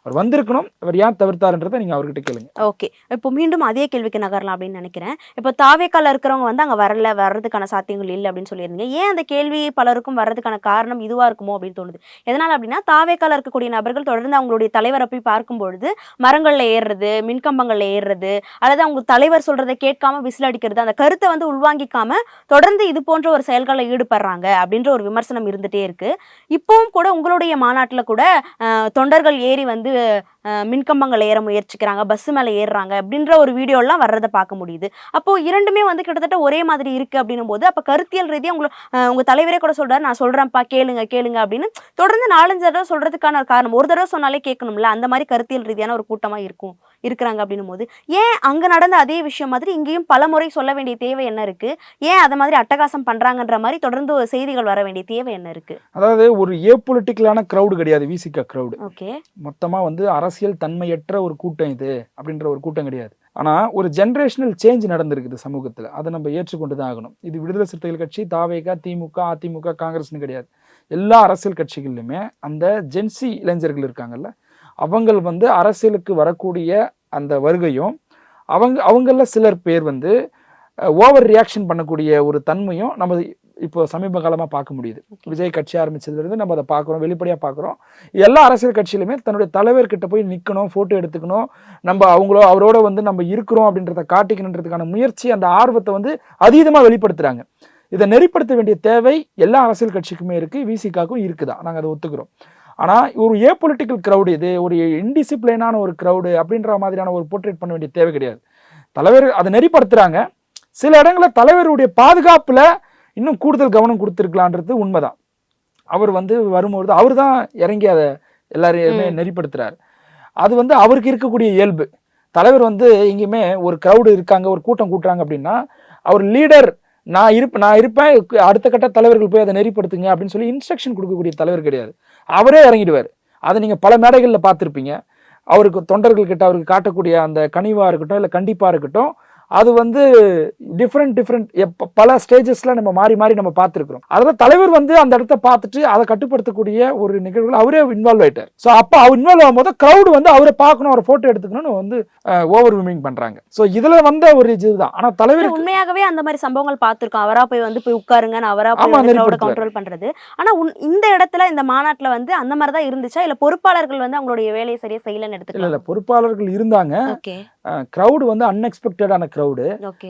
Speaker 1: அவர் வந்திருக்கணும், அவர் ஏன் தவிர்த்தாருன்றதை நீங்க அவர்கிட்ட கேளுங்க.
Speaker 2: ஓகே, இப்போ மீண்டும் அதே கேள்விக்கு நகரலாம் அப்படின்னு நினைக்கிறேன். இப்போ தாவேக்கால இருக்கிறவங்க வந்து அங்க வர்றதுக்கான சாத்தியங்கள் இல்லை அப்படின்னு சொல்லியிருந்தீங்க. ஏன் அந்த கேள்வி பலருக்கும் வர்றதுக்கான காரணம் இதுவா இருக்குமோ அப்படின்னு தோணுது. எதனால அப்படின்னா, தாவேக்கால இருக்கக்கூடிய நபர்கள் தொடர்ந்து அவங்களுடைய தலைவரை போய் பார்க்கும்பொழுது மரங்கள்ல ஏறுறது, மின்கம்பங்கள்ல ஏறுறது, அல்லது அவங்க தலைவர் சொல்றதை கேட்காம விசில் அடிக்கிறது, அந்த கருத்தை வந்து உள்வாங்கிக்காம தொடர்ந்து இது போன்ற ஒரு செயல்களில் ஈடுபடுறாங்க அப்படின்ற ஒரு விமர்சனம் இருந்துட்டே இருக்கு. இப்பவும் கூட உங்களுடைய மாநாட்டுல கூட தொண்டர்கள் ஏறி வந்து மின்கம்பங்களை ஏற முயற்சிக்கிறாங்க, பஸ் மேல ஏறுறாங்க அப்படின்ற ஒரு வீடியோ எல்லாம் வர்றதை பார்க்க முடியுது. அப்போ இரண்டுமே வந்து கிட்டத்தட்ட ஒரே மாதிரி இருக்கு அப்படின்னும் போது, அப்ப கருத்தியல் ரீதியா உங்க தலைவரே கூட சொல்றாரு, நான் சொல்றேன்ப்பா கேளுங்க அப்படின்னு தொடர்ந்து 4-5 தடவை சொல்றதுக்கான காரணம், ஒரு தடவை சொன்னாலே கேட்கணும்ல, அந்த மாதிரி கருத்தியல் ரீதியான ஒரு கூட்டமா இருக்கிறாங்க அப்படின்னும் போது, ஏன் அங்க நடந்த அதே விஷயம் மாதிரி இங்கேயும் பல முறை சொல்ல வேண்டிய தேவை என்ன இருக்கு? ஏன் அதை மாதிரி அட்டகாசம் பண்றாங்கன்ற மாதிரி தொடர்ந்து செய்திகள் வர வேண்டிய தேவை என்ன இருக்கு?
Speaker 1: அதாவது ஒரு ஏபொலிட்டிக்கலான கிரௌடு கிடையாது விசிகா கிரௌடு.
Speaker 2: ஓகே,
Speaker 1: மொத்தமா வந்து அரசியல் தன்மையற்ற ஒரு கூட்டம் இது அப்படின்ற ஒரு கூட்டம் கிடையாது. ஆனா ஒரு ஜெனரேஷனல் சேஞ்ச் நடந்திருக்குது சமூகத்துல, அதை நம்ம ஏற்றுக்கொண்டு தான் ஆகணும். இது விடுதலை சிறுத்தைகள் கட்சி, தாவேகா, திமுக, அதிமுக, காங்கிரஸ்னு கிடையாது. எல்லா அரசியல் கட்சிகளிலுமே அந்த ஜென்சி இளைஞர்கள் இருக்காங்கல்ல, அவங்க வந்து அரசியலுக்கு வரக்கூடிய அந்த வருகையும் அவங்கள சிலர் பேர் வந்து ஓவர் ரியாக்ஷன் பண்ணக்கூடிய ஒரு தன்மையும் நம்ம இப்போ சமீப காலமாக பார்க்க முடியுது. விஜய் கட்சி ஆரம்பிச்சதுலேருந்து நம்ம அதை பார்க்குறோம், வெளிப்படையாக பார்க்குறோம். எல்லா அரசியல் கட்சியிலுமே தன்னுடைய தலைவர்கிட்ட போய் நிற்கணும், ஃபோட்டோ எடுத்துக்கணும், நம்ம அவரோட வந்து நம்ம இருக்கிறோம் அப்படின்றத காட்டிக்கணுன்றதுக்கான முயற்சி, அந்த ஆர்வத்தை வந்து அதீதமாக வெளிப்படுத்துகிறாங்க. இதை நெறிப்படுத்த வேண்டிய தேவை எல்லா அரசியல் கட்சிக்குமே இருக்குது, விசிகாவுக்கும் இருக்குதான், நாங்கள் அதை ஒத்துக்கிறோம். ஆனால் ஒரு ஏபொலிட்டிக்கல் க்ரௌடு, இது ஒரு இன்டிசிப்ளைனான ஒரு க்ரௌடு அப்படின்ற மாதிரியான ஒரு போர்ட்ரேட் பண்ண வேண்டிய தேவை கிடையாது. தலைவர் அதை நெறிப்படுத்துகிறாங்க. சில இடங்களில் தலைவருடைய பாதுகாப்புல இன்னும் கூடுதல் கவனம் கொடுத்துருக்கலான்றது உண்மைதான். அவர் வந்து வரும்பொழுது அவர் தான் இறங்கி அதை எல்லாரையுமே நெறிப்படுத்துறாரு. அது வந்து அவருக்கு இருக்கக்கூடிய இயல்பு. தலைவர் வந்து எங்கேயுமே ஒரு க்ரௌடு இருக்காங்க, ஒரு கூட்டம் கூட்டுறாங்க அப்படின்னா அவர் லீடர், நான் இருப்பேன், அடுத்த கட்ட தலைவர்கள் போய் அதை நெறிப்படுத்துங்க அப்படின்னு சொல்லி இன்ஸ்ட்ரக்ஷன் கொடுக்கக்கூடிய தலைவர் கிடையாது. அவரே இறங்கிடுவார். அதை நீங்க பல மேடைகளில் பார்த்துருப்பீங்க. அவருக்கு தொண்டர்கள் கிட்ட அவருக்கு காட்டக்கூடிய அந்த கனிவா இருக்கட்டும், இல்லை கண்டிப்பா இருக்கட்டும், அது வந்து டிஃப்ரெண்ட் பல ஸ்டேஜஸ்ல நம்ம மாறி மாறி நம்ம பார்த்துருக்கிறோம். அதில் தலைவர் வந்து அந்த இடத்த பார்த்துட்டு அதை கட்டுப்படுத்தக்கூடிய ஒரு நிகழ்வுகள் அவரே இன்வால்வ் ஆயிட்டார். ஸோ அப்போ அவர் இன்வால்வ் ஆகும்போது க்ரௌடு வந்து அவரை பார்க்கணும், அவரை போட்டோ எடுத்துக்கணும்னு வந்து ஓவர் விமிங் பண்றாங்க. ஸோ இதுல வந்த ஒரு இதுதான். ஆனா தலைவர்
Speaker 2: உண்மையாகவே அந்த மாதிரி சம்பவங்கள் பார்த்திருக்கோம். அவரா போய் உட்காருங்க, அவரா போய் கண்ட்ரோல் பண்றது. ஆனா இந்த இடத்துல இந்த மாநாட்டுல வந்து அந்த மாதிரி தான் இருந்துச்சா, இல்ல பொறுப்பாளர்கள் வந்து அவங்களுடைய வேலையை சரியா செய்யலன்னு எடுத்துக்கலாம்?
Speaker 1: இல்ல, பொறுப்பாளர்கள் இருந்தாங்க. கிரௌடு வந்து அன்எக்ஸ்பெக்டடான கிரௌடு.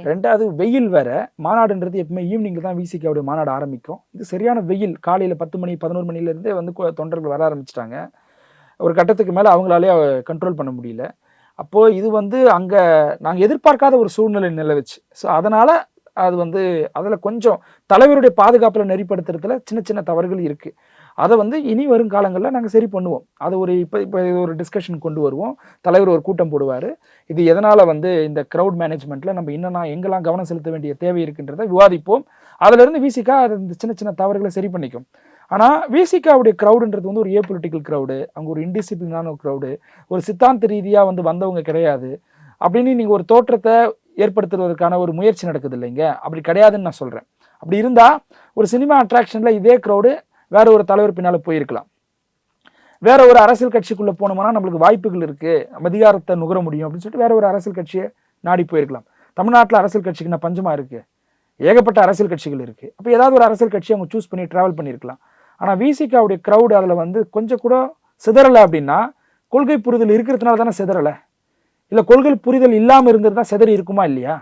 Speaker 1: ரெண்டாவது வெயில் வேற. மாநாடுன்றது எப்பவுமே ஈவினிங்ல தான் விசிகாவுடைய மாநாடு ஆரம்பிக்கும். இது சரியான வெயில். காலையில 10 மணி 11 மணில இருந்தே வந்து தொண்டர்கள் வர ஆரம்பிச்சிட்டாங்க. ஒரு கட்டத்துக்கு மேல அவங்களாலே கண்ட்ரோல் பண்ண முடியல. அப்போ இது வந்து அங்க நாங்க எதிர்பார்க்காத ஒரு சூழ்நிலை நிலவுச்சு. ஸோ அதனால அது வந்து அதுல கொஞ்சம் தலைவருடைய பாதுகாப்புல நெறிப்படுத்துறதுல சின்ன சின்ன தவறுகள் இருக்கு. அதை வந்து இனி வரும் காலங்களில் நாங்கள் சரி பண்ணுவோம். அதை இப்போ ஒரு டிஸ்கஷன் கொண்டு வருவோம். தலைவர் ஒரு கூட்டம் போடுவார். இது எதனால் வந்து இந்த க்ரௌட் மேனேஜ்மெண்ட்டில் நம்ம என்னென்னா எங்கெல்லாம் கவனம் செலுத்த வேண்டிய தேவை இருக்குன்றதை விவாதிப்போம். அதிலிருந்து விசிகா அது இந்த சின்ன சின்ன தவறுகளை சரி பண்ணிக்கும். ஆனால் விசிகாவுடைய க்ரௌடுன்றது வந்து ஒரு பொலிட்டிக்கல் க்ரௌடு, அவங்க ஒரு இன்டிசிப்ளினான ஒரு க்ரௌடு, ஒரு சித்தாந்த ரீதியாக வந்து வந்தவங்க கிடையாது அப்படின்னு நீங்கள் ஒரு தோற்றத்தை ஏற்படுத்துவதற்கான ஒரு முயற்சி நடக்குது இல்லைங்க. அப்படி கிடையாதுன்னு நான் சொல்கிறேன். அப்படி இருந்தால் ஒரு சினிமா அட்ராக்ஷனில் இதே க்ரௌடு வேற ஒரு தலைவர் பின்னால போயிருக்கலாம். வேற ஒரு அரசியல் கட்சிக்குள்ள போனோம்னா நம்மளுக்கு வாய்ப்புகள் இருக்கு, அதிகாரத்தை நுகர முடியும் அப்படின்னு சொல்லிட்டு வேற ஒரு அரசியல் கட்சியை நாடி போயிருக்கலாம். தமிழ்நாட்டில் அரசியல் கட்சிக்கு நான் பஞ்சமா இருக்கு, ஏகப்பட்ட அரசியல் கட்சிகள் இருக்கு. அப்போ ஏதாவது ஒரு அரசியல் கட்சியை அவங்க சூஸ் பண்ணி டிராவல் பண்ணியிருக்கலாம். ஆனால் விசிகாவுடைய க்ரௌடு அதில் வந்து கொஞ்சம் கூட சிதறலை அப்படின்னா கொள்கை புரிதல் இருக்கிறதுனால தானே சிதறலை, இல்லை கொள்கை புரிதல் இல்லாமல் இருந்தது தான் சிதறி இருக்குமா இல்லையா?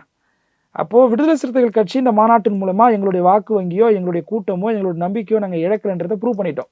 Speaker 1: அப்போது விடுதலை சிறுத்தைகள் கட்சி இந்த மாநாட்டின் மூலமாக எங்களுடைய வாக்கு வங்கியோ எங்களுடைய கூட்டமோ எங்களுடைய நம்பிக்கையோ நாங்கள் இழக்கலைன்றதை ப்ரூவ் பண்ணிட்டோம்.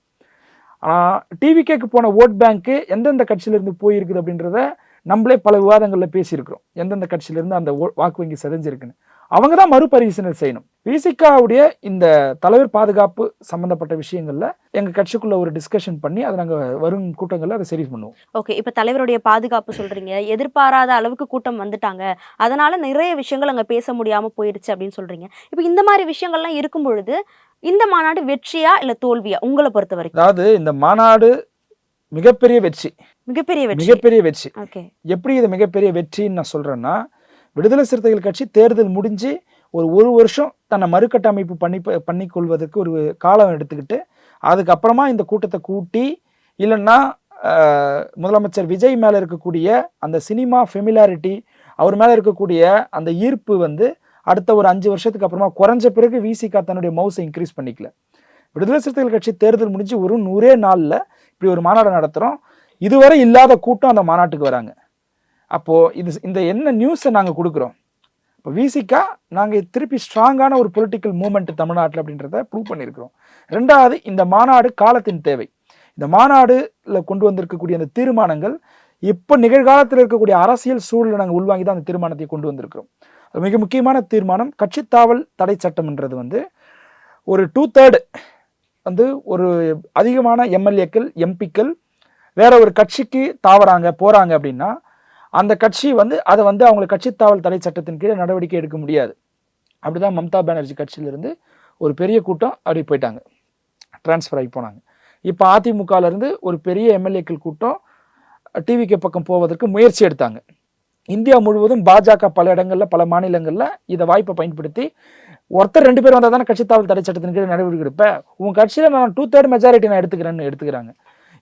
Speaker 1: ஆனால் டிவிகேக்கு போன ஓட் பேங்க்கு எந்தெந்த கட்சியிலேருந்து போயிருக்குது அப்படின்றத நம்மளே பல விவாதங்களில் பேசியிருக்கிறோம். எந்தெந்த கட்சியிலேருந்து அந்த வாக்கு வங்கி செதஞ்சிருக்குன்னு அவங்க தான் மறுபரிசீலனை செய்யணும். விசிகாவுடைய இந்த தலைவர் பாதுகாப்பு சம்பந்தப்பட்ட விஷயங்கள்ல எங்க கட்சிக்குள்ள ஒரு டிஸ்கஷன் பண்ணி அதை நாங்க வரும் கூட்டங்கள்ல அதை சரி பண்ணுவோம்.
Speaker 2: ஓகே, இப்ப தலைவருடைய பாதுகாப்பு சொல்றீங்க, எதிர்பாராத அளவுக்கு கூட்டம் வந்துட்டாங்க, அதனால நிறைய விஷயங்கள் அங்க பேச முடியாம போயிருச்சு அப்படின்னு சொல்றீங்க. இப்ப இந்த மாதிரி விஷயங்கள்லாம் இருக்கும் பொழுது இந்த மாநாடு வெற்றியா இல்ல தோல்வியா உங்களை பொறுத்த வரைக்கும்?
Speaker 1: அதாவது இந்த மாநாடு மிகப்பெரிய வெற்றி. மிகப்பெரிய வெற்றி. எப்படி இது மிகப்பெரிய வெற்றின்னு நான் சொல்றேன்னா, விடுதலை சிறுத்தைகள் கட்சி தேர்தல் முடிஞ்சு ஒரு வருஷம் தன்னை மறுகட்டமைப்பு பண்ணிக்கொள்வதற்கு ஒரு காலம் எடுத்துக்கிட்டு அதுக்கப்புறமா இந்த கூட்டத்தை கூட்டி, இல்லைன்னா முதலமைச்சர் விஜய் மேல இருக்கக்கூடிய அந்த சினிமா ஃபெமிலாரிட்டி, அவர் மேல இருக்கக்கூடிய அந்த ஈர்ப்பு வந்து அடுத்த ஒரு 5 வருஷத்துக்கு அப்புறமா குறைஞ்ச பிறகு விசிகா தன்னுடைய மவுஸை இன்க்ரீஸ் பண்ணிக்கல. விடுதலை சிறுத்தைகள் கட்சி தேர்தல் முடிஞ்சு ஒரு 100 நாள்ல இப்படி ஒரு மாநாடு நடத்துறோம். இதுவரை இல்லாத கூட்டம் அந்த மாநாட்டுக்கு வராங்க. அப்போ இந்த என்ன நியூஸை நாங்க கொடுக்குறோம். இப்போ விசிகா நாங்க திருப்பி ஸ்ட்ராங்கான ஒரு பொலிட்டிக்கல் மூவ்மெண்ட் தமிழ்நாட்டில் அப்படின்றத ப்ரூவ் பண்ணியிருக்கிறோம். ரெண்டாவது, இந்த மாநாடு காலத்தின் தேவை. இந்த மாநாடுல கொண்டு வந்திருக்கக்கூடிய அந்த தீர்மானங்கள் இப்போ நிகழ்காலத்தில் இருக்கக்கூடிய அரசியல் சூழலை நாங்கள் உள்வாங்கி தான் அந்த தீர்மானத்தை கொண்டு வந்திருக்கிறோம். மிக முக்கியமான தீர்மானம் கட்சித்தாவல் தடை சட்டம்ன்றது வந்து ஒரு 2/3 வந்து ஒரு அதிகமான எம்எல்ஏக்கள் எம்பிக்கள் வேற ஒரு கட்சிக்கு போறாங்க அப்படின்னா அந்த கட்சி வந்து அதை வந்து அவங்க கட்சித்தாவல் தடை சட்டத்தின் கீழே நடவடிக்கை எடுக்க முடியாது. அப்படிதான் மம்தா பானர்ஜி கட்சியிலிருந்து ஒரு பெரிய கூட்டம் அப்படி போயிட்டாங்க, டிரான்ஸ்ஃபர் ஆகி போனாங்க. இப்போ அதிமுகல இருந்து ஒரு பெரிய எம்எல்ஏக்கள் கூட்டம் டிவிகே பக்கம் போவதற்கு முயற்சி எடுத்தாங்க. இந்தியா முழுவதும் பாஜக பல இடங்கள்ல பல மாநிலங்கள்ல இதை வாய்ப்பை பயன்படுத்தி ஒருத்தர் 2 பேர் வந்தால் தானே கட்சித்தாவல் தடை சட்டத்தின் கீழே நடவடிக்கை எடுப்பேன், உங்க கட்சியில நான் 2/3 மெஜாரிட்டி நான் எடுத்துக்கிறாங்க.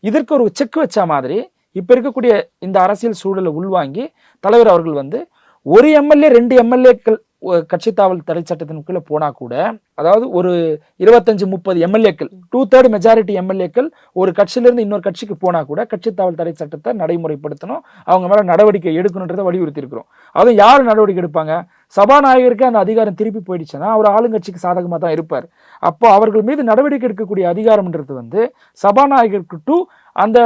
Speaker 1: இதற்கு ஒரு செக் வச்ச மாதிரி இப்ப இருக்கக்கூடிய இந்த அரசியல் சூழலை உள்வாங்கி தலைவர் அவர்கள் வந்து ஒரு எம்எல்ஏ 2 எம்எல்ஏக்கள் கட்சித்தாவல் தடை சட்டத்தின் கீழே போனா கூட, அதாவது ஒரு 25-30 எம்எல்ஏக்கள் 2/3 மெஜாரிட்டி எம்எல்ஏக்கள் ஒரு கட்சியிலிருந்து இன்னொரு கட்சிக்கு போனா கூட கட்சித்தாவல் தடை சட்டத்தை நடைமுறைப்படுத்தணும், அவங்க மேல நடவடிக்கை எடுக்கணுன்றதை வலியுறுத்தி இருக்கிறோம். அதுவும் யார் நடவடிக்கை எடுப்பாங்க? சபாநாயகருக்கு அந்த அதிகாரம் திருப்பி போயிடுச்சுன்னா அவர் ஆளுங்கட்சிக்கு சாதகமாக தான் இருப்பார். அப்போ அவர்கள் மீது நடவடிக்கை எடுக்கக்கூடிய அதிகாரம்ன்றது வந்து சபாநாயகருக்கு டு அந்த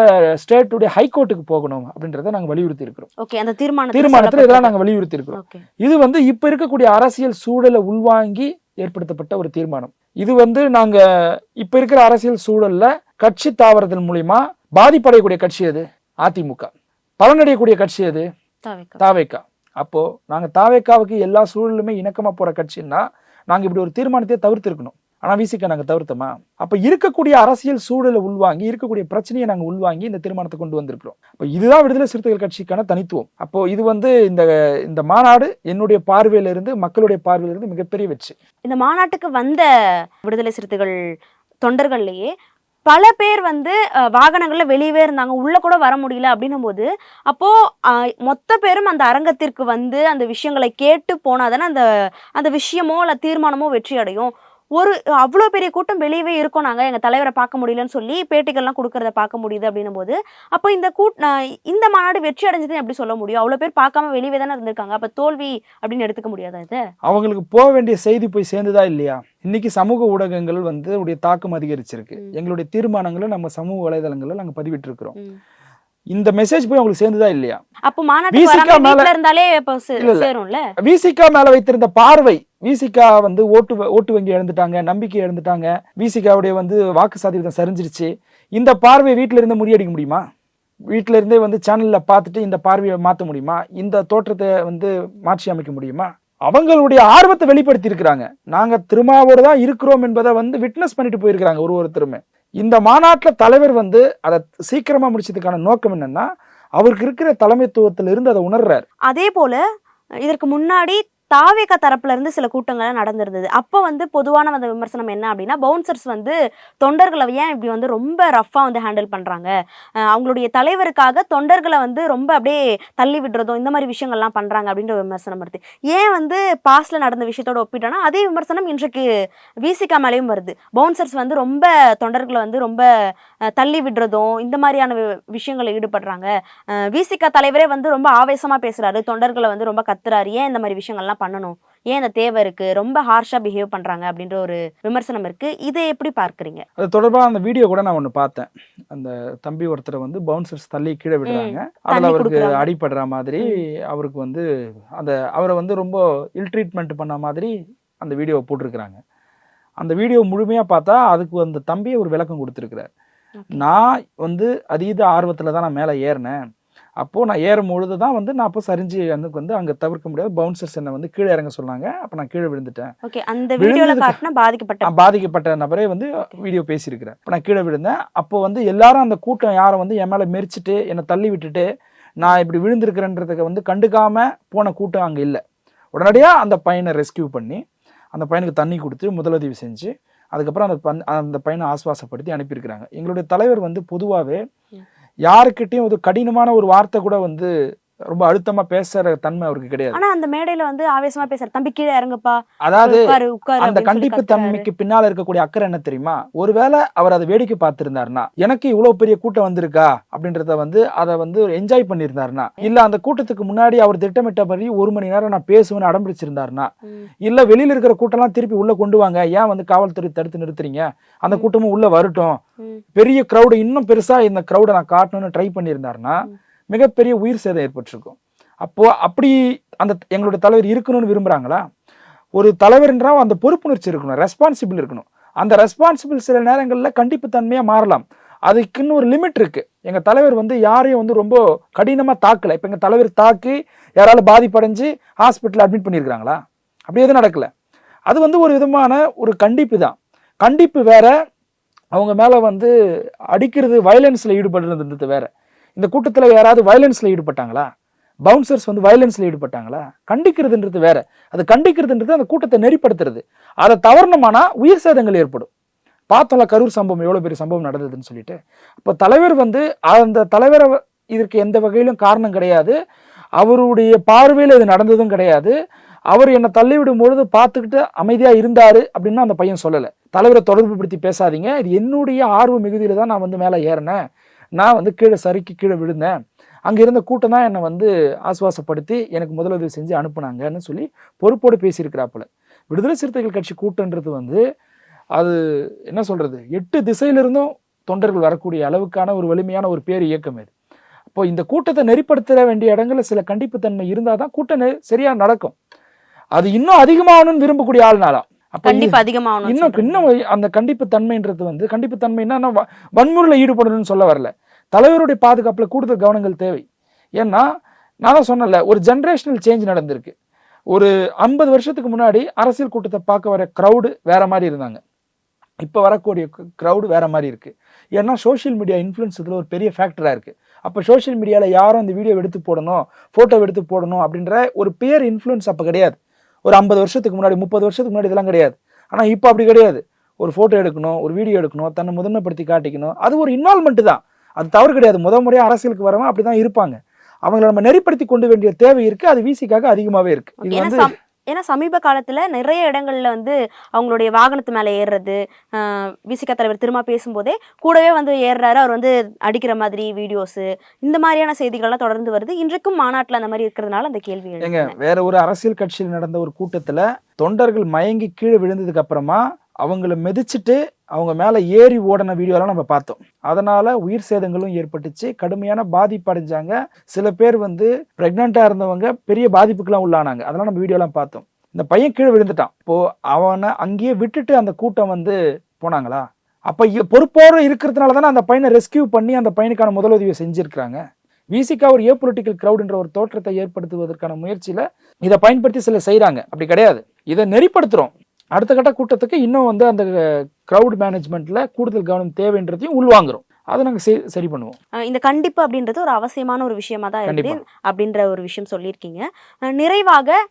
Speaker 1: ஸ்டேட்டுடைய ஹைகோர்ட்டுக்கு போகணும் அப்படின்றத நாங்கள் வலியுறுத்தி இருக்கிறோம்.
Speaker 2: ஓகே, அந்த
Speaker 1: தீர்மானத்தில் இதெல்லாம் நாங்கள் வலியுறுத்தி இருக்கிறோம்.
Speaker 2: ஓகே,
Speaker 1: இது வந்து இப்ப இருக்கக்கூடிய அரசியல் சூழலை உள்வாங்கி ஏற்படுத்தப்பட்ட ஒரு தீர்மானம். இது வந்து நாங்க இப்ப இருக்கிற அரசியல் சூழல்ல கட்சி தாவரத்தின் மூலியமா பாதிப்படையக்கூடிய கட்சி எது? அதிமுக. பலனடையக்கூடிய கட்சி எது? தாவேகா. அப்போ நாங்க தாவேகாவுக்கு எல்லா சூழலுமே இணக்கமா போற கட்சின்னா நாங்க இப்படி ஒரு தீர்மானத்தை தவிர்த்திருக்கணும். ஆனா விசிக நாங்க தவிர்த்தோமா? அப்ப இருக்கக்கூடிய அரசியல் சூழலை உள்வாங்கி இருக்கக்கூடிய பிரச்சனையை நாங்க உள்வாங்கி இந்த தீர்மானத்தை கொண்டு வந்திருக்கிறோம். அப்ப இதுதான் விடுதலை சிறுத்தைகள் கட்சிக்கான தனித்துவம். அப்போ இது வந்து இந்த மாநாடு என்னுடைய பார்வையில இருந்து, மக்களுடைய பார்வையில இருந்து மிகப்பெரிய வெற்றி.
Speaker 2: இந்த மாநாட்டுக்கு வந்த விடுதலை சிறுத்தைகள் தொண்டர்கள்லயே பல பேர் வந்து வாகனங்கள்ல வெளியவே இருந்தாங்க, உள்ள கூட வர முடியல அப்படின்னும் போது, அப்போ மொத்த பேரும் அந்த அரங்கத்திற்கு வந்து அந்த விஷயங்களை கேட்டு போனாதானே அந்த விஷயமோ இல்ல தீர்மானமோ வெற்றி அடையும். அவ்வளோ பெரிய கூட்டம் வெளியவே இருக்கோம், நாங்கள் எங்கள் தலைவரை பார்க்க முடியலன்னு சொல்லி பேட்டிகள்லாம் கொடுக்கறத பார்க்க முடியுது அப்படின்னும் போது, அப்போ இந்த மாநாடு வெற்றி அடைஞ்சதுன்னு எப்படி சொல்ல முடியும்? அவ்வளோ பேர் பார்க்காம வெளியவே தானே இருந்திருக்காங்க. அப்போ தோல்வி அப்படின்னு எடுத்துக்க முடியாதா? இது அவங்களுக்கு
Speaker 1: போக வேண்டிய செய்தி போய் சேர்ந்துதா இல்லையா? இன்னைக்கு சமூக ஊடகங்கள் வந்து உடைய தாக்கம் அதிகரிச்சிருக்கு. எங்களுடைய தீர்மானங்களை நம்ம சமூக வலைதளங்களில் நாங்கள் பதிவிட்டு இருக்கிறோம். இந்த மெசேஜ் போய் உங்களுக்கு சேர்ந்துதா இல்லையா?
Speaker 2: அப்போ மாநாட்டுக்கு இருந்தாலே சேரும்ல.
Speaker 1: விசிகா மேல வைத்திருந்த பார்வை, விசிகா வந்து ஓட்டு வங்கி இழந்துட்டாங்க, நம்பிக்கை இழந்துட்டாங்க, விசிகாவுடைய வந்து வாக்கு சதவீதம் சரிஞ்சிருச்சு. இந்த பார்வையை வீட்டில இருந்து முறியடிக்க முடியுமா? வீட்டில இருந்தே வந்து சேனல்ல பார்த்துட்டு இந்த பார்வையை மாற்ற முடியுமா? இந்த தோற்றத்தை வந்து மாற்றி அமைக்க முடியுமா? அவங்களுடைய ஆர்வத்தை வெளிப்படுத்தி இருக்கிறாங்க. நாங்க திருமாவோடு தான் இருக்கிறோம் என்பதை வந்து விட்னஸ் பண்ணிட்டு போயிருக்கிறாங்க ஒருத்தருமே. இந்த மாநாட்டில் தலைவர் வந்து அதை சீக்கிரமா முடிச்சதுக்கான நோக்கம் என்னன்னா, அவருக்கு இருக்கிற தலைமைத்துவத்தில் இருந்து அதை உணர்றாரு.
Speaker 2: அதே போல இதற்கு முன்னாடி தாவேகா தரப்புல இருந்து சில கூட்டங்கள் நடந்திருந்தது. அப்போ வந்து பொதுவான அந்த விமர்சனம் என்ன அப்படின்னா, பவுன்சர்ஸ் வந்து தொண்டர்களை ஏன் இப்படி வந்து ரொம்ப ரஃபா வந்து ஹேண்டில் பண்றாங்க, அவங்களுடைய தலைவருக்காக தொண்டர்களை வந்து ரொம்ப அப்படியே தள்ளி விடுறதும் இந்த மாதிரி விஷயங்கள்லாம் பண்றாங்க அப்படின்ற விமர்சனம் வருது. ஏன் வந்து பாஸ்ட்ல நடந்த விஷயத்தோட ஒப்பிட்டோன்னா அதே விமர்சனம் இன்றைக்கு விசிகா மேலேயும் வருது. பவுன்சர்ஸ் வந்து ரொம்ப தொண்டர்களை வந்து ரொம்ப தள்ளி விடுறதும் இந்த மாதிரியான விஷயங்களை ஈடுபடுறாங்க. விசிகா தலைவரே வந்து ரொம்ப ஆவேசமா பேசுறாரு, தொண்டர்களை வந்து ரொம்ப கத்துறாரு, ஏன் இந்த மாதிரி விஷயங்கள்லாம் பண்ணணும், ஏன் இந்த தேவை இருக்கு, ரொம்ப ஹார்ஷா பிஹேவ் பண்றாங்க அப்படின்ற ஒரு விமர்சனம் இருக்கு. இதை எப்படி பார்க்கறீங்க?
Speaker 1: அது தொடர்பாக அந்த வீடியோ கூட நான் ஒன்று பார்த்தேன். அந்த தம்பி ஒருத்தரை வந்து பவுன்சர்ஸ் தள்ளி கீழே விடுறாங்க, அதில் அவருக்கு அடிபடுற மாதிரி, அவருக்கு வந்து அவரை வந்து ரொம்ப இல் ட்ரீட்மெண்ட் பண்ண மாதிரி அந்த வீடியோவை போட்டிருக்கிறாங்க. அந்த வீடியோ முழுமையா பார்த்தா அதுக்கு அந்த தம்பியை ஒரு விளக்கம் கொடுத்துருக்கிறார். நான் வந்து அதீத ஆர்வத்தில் தான் நான் மேலே ஏறினேன். அப்போ நான் ஏறும் பொழுது தான் வந்து நான் அப்போ சரிஞ்சு எனக்கு வந்து அங்கே தவிர்க்க முடியாது, பவுன்சர்ஸ் என்னை வந்து கீழே இறங்க சொன்னாங்க. அப்போ நான் கீழே விழுந்துட்டேன். பாதிக்கப்பட்ட நபரே வந்து வீடியோ பேசியிருக்கிறேன். அப்போ நான் கீழே விழுந்தேன். அப்போ வந்து எல்லாரும் அந்த கூட்டம் யாரை வந்து என் மேலே மெரிச்சிட்டு என்னை தள்ளி விட்டுட்டு நான் இப்படி விழுந்திருக்கிறேன்றதுக்கு வந்து கண்டுக்காம போன கூட்டம் அங்கே இல்லை. உடனடியாக அந்த பையனை ரெஸ்கியூ பண்ணி அந்த பையனுக்கு தண்ணி கொடுத்து முதலுதவி செஞ்சு அதுக்கப்புறம் அந்த பையனை ஆஸ்வாசப்படுத்தி அனுப்பியிருக்கிறாங்க. எங்களுடைய தலைவர் வந்து பொதுவாகவே யாருக்கிட்டையும் ஒரு கடினமான ஒரு வார்த்தை கூட வந்து ரொம்ப அழுத்தமா பேசுற தன்மை அவருக்கு கிடையாது.
Speaker 2: ஆனா அந்த மேடையில வந்து ஆவேசமா பேசுற, தம்பி கீழே இறங்குப்பா,
Speaker 1: அதாவது அந்த கண்டிப்பு தன்மைக்கு பின்னால இருக்கக்கூடிய அக்கறை என்ன தெரியுமா? ஒருவேளை அவர் அதை வேடிக்கை பார்த்திருந்தாருன்னா, எனக்கு இவ்வளவு பெரிய கூட்டம் வந்திருக்கா அப்படின்றத வந்து அதை வந்து என்ஜாய் பண்ணியிருந்தாருன்னா, இல்ல அந்த கூட்டத்துக்கு முன்னாடி அவர் திட்டமிட்டபடி 1 மணி நேரம் நான் பேசுவேன்னு அடம்பிடிச்சிருந்தாருன்னா, இல்ல வெளியில இருக்கிற கூட்டம் எல்லாம் திருப்பி உள்ள கொண்டு வாங்க, ஏன் வந்து காவல்துறை தடுத்து நிறுத்துறீங்க, அந்த கூட்டமும் உள்ள வரட்டும், பெரிய கிரௌடு இன்னும் பெருசா இந்த கிரௌடை நான் காட்டணும்னு ட்ரை பண்ணியிருந்தாருன்னா மிகப்பெரிய உயிர் சேதம் ஏற்பட்டிருக்கும். அப்போ அப்படி அந்த எங்களுடைய தலைவர் இருக்கணும்னு விரும்புறாங்களா? ஒரு தலைவர்ன்றா அந்த பொறுப்புணர்ச்சி இருக்கணும், ரெஸ்பான்சிபிள் இருக்கணும். அந்த ரெஸ்பான்சிபிள் சில நேரங்களில் கண்டிப்பு தன்மையா மாறலாம். அதுக்குன்னு ஒரு லிமிட் இருக்கு. எங்க தலைவர் வந்து யாரையும் வந்து ரொம்ப கடினமா தாக்கல. இப்ப எங்க தலைவர் தாக்கி யாராலும் பாதிப்படைஞ்சு ஹாஸ்பிட்டல் அட்மிட் பண்ணியிருக்கிறாங்களா? அப்படி எதுவும் நடக்கல. அது வந்து ஒரு விதமான ஒரு கண்டிப்பு தான். கண்டிப்பு வேற, அவங்க மேல வந்து அடிக்கிறது, வயலன்ஸ்ல ஈடுபடுறது வேற. இந்த கூட்டத்தில் யாராவது வயலன்ஸ்ல ஈடுபட்டாங்களா? பவுன்சர்ஸ் வந்து வயலன்ஸ்ல ஈடுபட்டாங்களா? கண்டிக்கிறதுன்றது வேற. அது கண்டிக்கிறதுன்றது அந்த கூட்டத்தை நெறிப்படுத்துறது. அதை தவறணுமானா உயிர் சேதங்கள் ஏற்படும். பார்த்தோம்ல கரூர் சம்பவம், எவ்வளவு பெரிய சம்பவம் நடந்ததுன்னு சொல்லிட்டு. இப்போ தலைவர் வந்து அந்த தலைவரை இதற்கு எந்த வகையிலும் காரணம் கிடையாது, அவருடைய பார்வையில் இது நடந்ததும் கிடையாது. அவர் என்னை தள்ளிவிடும் பொழுது பார்த்துக்கிட்டு அமைதியா இருந்தாரு அப்படின்னு அந்த பையன் சொல்லலை. தலைவரை தொடர்பு படுத்தி பேசாதீங்க, இது என்னுடைய ஆர்வ மிகுதியில தான் நான் வந்து மேலே ஏறினேன், நான் வந்து கீழே சறுக்கி கீழே விழுந்தேன், அங்கே இருந்த கூட்டம் தான் என்னை வந்து ஆசுவாசப்படுத்தி எனக்கு முதலுதவி செஞ்சு அனுப்புனாங்கன்னு சொல்லி பொறுப்போடு பேசியிருக்கிறாப்புல. விடுதலை சிறுத்தைகள் கட்சி கூட்டன்றது வந்து அது என்ன சொல்றது, 8 திசையிலிருந்தும் தொண்டர்கள் வரக்கூடிய அளவுக்கான ஒரு வலிமையான ஒரு பேர் இயக்கம் இது. அப்போ இந்த கூட்டத்தை நெறிப்படுத்த வேண்டிய இடங்கள்ல சில கண்டிப்புத்தன்மை இருந்தால் தான் கூட்டம் சரியா நடக்கும். அது இன்னும் அதிகமாகணும்னு விரும்பக்கூடிய ஆள்னாலாம். அப்ப
Speaker 2: கண்டிப்பா அதிகமாகணும்.
Speaker 1: இன்னும் அந்த கண்டிப்பு தன்மைன்றது வந்து கண்டிப்பு தன்மைன்னா வன்முறையில் ஈடுபடணும்னு சொல்ல வரல. தலைவருடைய பாதுகாப்புல கூடுதல் கவனங்கள் தேவை. ஏன்னா நான் தான் சொன்னல, ஒரு ஜென்ரேஷனல் சேஞ்ச் நடந்திருக்கு. ஒரு 50 வருஷத்துக்கு முன்னாடி அரசியல் கூட்டத்தை பார்க்க வர க்ரௌடு வேற மாதிரி இருந்தாங்க. இப்போ வரக்கூடிய க்ரௌடு வேற மாதிரி இருக்கு. ஏன்னா சோஷியல் மீடியா இன்ஃப்ளூயன்ஸ் இதில் ஒரு பெரிய ஃபேக்டராக இருக்கு. அப்போ சோஷியல் மீடியாவில் யாரும் இந்த வீடியோ எடுத்து போடணும், ஃபோட்டோ எடுத்து போடணும் அப்படின்ற ஒரு பேர் இன்ஃப்ளூயன்ஸ் அப்போ கிடையாது. ஒரு 50 வருஷத்துக்கு முன்னாடி 30 வருஷத்துக்கு முன்னாடி இதெல்லாம் கிடையாது. ஆனால் இப்போ அப்படி கிடையாது. ஒரு ஃபோட்டோ எடுக்கணும், ஒரு வீடியோ எடுக்கணும், தன்னை முதன்மைப்படுத்தி காட்டிக்கணும், அது ஒரு இன்வால்மெண்ட் தான். அது தவறு கிடையாது. முறையாக அரசியலுக்கு வரவங்க அப்படி தான் இருப்பாங்க. அவங்களை நம்ம நெறிப்படுத்தி கொண்டு வேண்டிய தேவை இருக்கு. அது விசிக்காக அதிகமாகவே இருக்கு. இது வந்து
Speaker 2: ஏன்னா சமீப காலத்துல நிறைய இடங்கள்ல வந்து அவங்களுடைய வாகனத்து மேல ஏறுறது, விசிக தலைவர் திரும்ப பேசும்போதே கூடவே வந்து ஏறுறாரு, அவர் வந்து அடிக்கிற மாதிரி வீடியோஸ், இந்த மாதிரியான செய்திகள்லாம் தொடர்ந்து வருது. இன்றைக்கும் மாநாட்டில் அந்த மாதிரி இருக்கிறதுனால அந்த கேள்வி
Speaker 1: ஏங்க, வேற ஒரு அரசியல் கட்சியில் நடந்த ஒரு கூட்டத்துல தொண்டர்கள் மயங்கி கீழே விழுந்ததுக்கு அப்புறமா அவங்கள மிதிச்சுட்டு அவங்க மேல ஏறி ஓடின வீடியோலாம் நம்ம பார்த்தோம். அதனால உயிர் சேதங்களும் ஏற்பட்டுச்சு, கடுமையான பாதிப்பு அடைஞ்சாங்க. சில பேர் வந்து பிரெக்னண்டா இருந்தவங்க பெரிய பாதிப்புக்கெல்லாம் உள்ளானாங்க. அதெல்லாம் நம்ம வீடியோலாம் பார்த்தோம். இந்த பையன் கீழே விழுந்துட்டான். இப்போ அவனை அங்கேயே விட்டுட்டு அந்த கூட்டம் வந்து போனாங்களா? அப்ப பொறுப்போடு இருக்கிறதுனால தானே அந்த பையனை ரெஸ்கியூ பண்ணி அந்த பையனுக்கான முதலுதவியை செஞ்சிருக்கிறாங்க. விசிகா ஒரு ஏபொலிட்டிக்கல் கிரௌட்ன்ற ஒரு தோற்றத்தை ஏற்படுத்துவதற்கான முயற்சியில இதை பயன்படுத்தி சில செய்யறாங்க. அப்படி கிடையாது. இதை நெறிப்படுத்துறோம். அடுத்த கட்ட கூட்டத்துக்கு இன்னும் வந்து அந்த கிரவுட் மேனேஜ்மெண்ட்ல கூடுதல் கவனம் தேவைன்றதையும் உள்வாங்குறோம். அதை நாங்கள் சரி பண்ணுவோம்.
Speaker 2: இந்த கண்டிப்பு அப்படின்றது ஒரு அவசியமான ஒரு விஷயமா தான் இருக்கு அப்படின்ற ஒரு விஷயம் சொல்லியிருக்கீங்க. நிறைவாக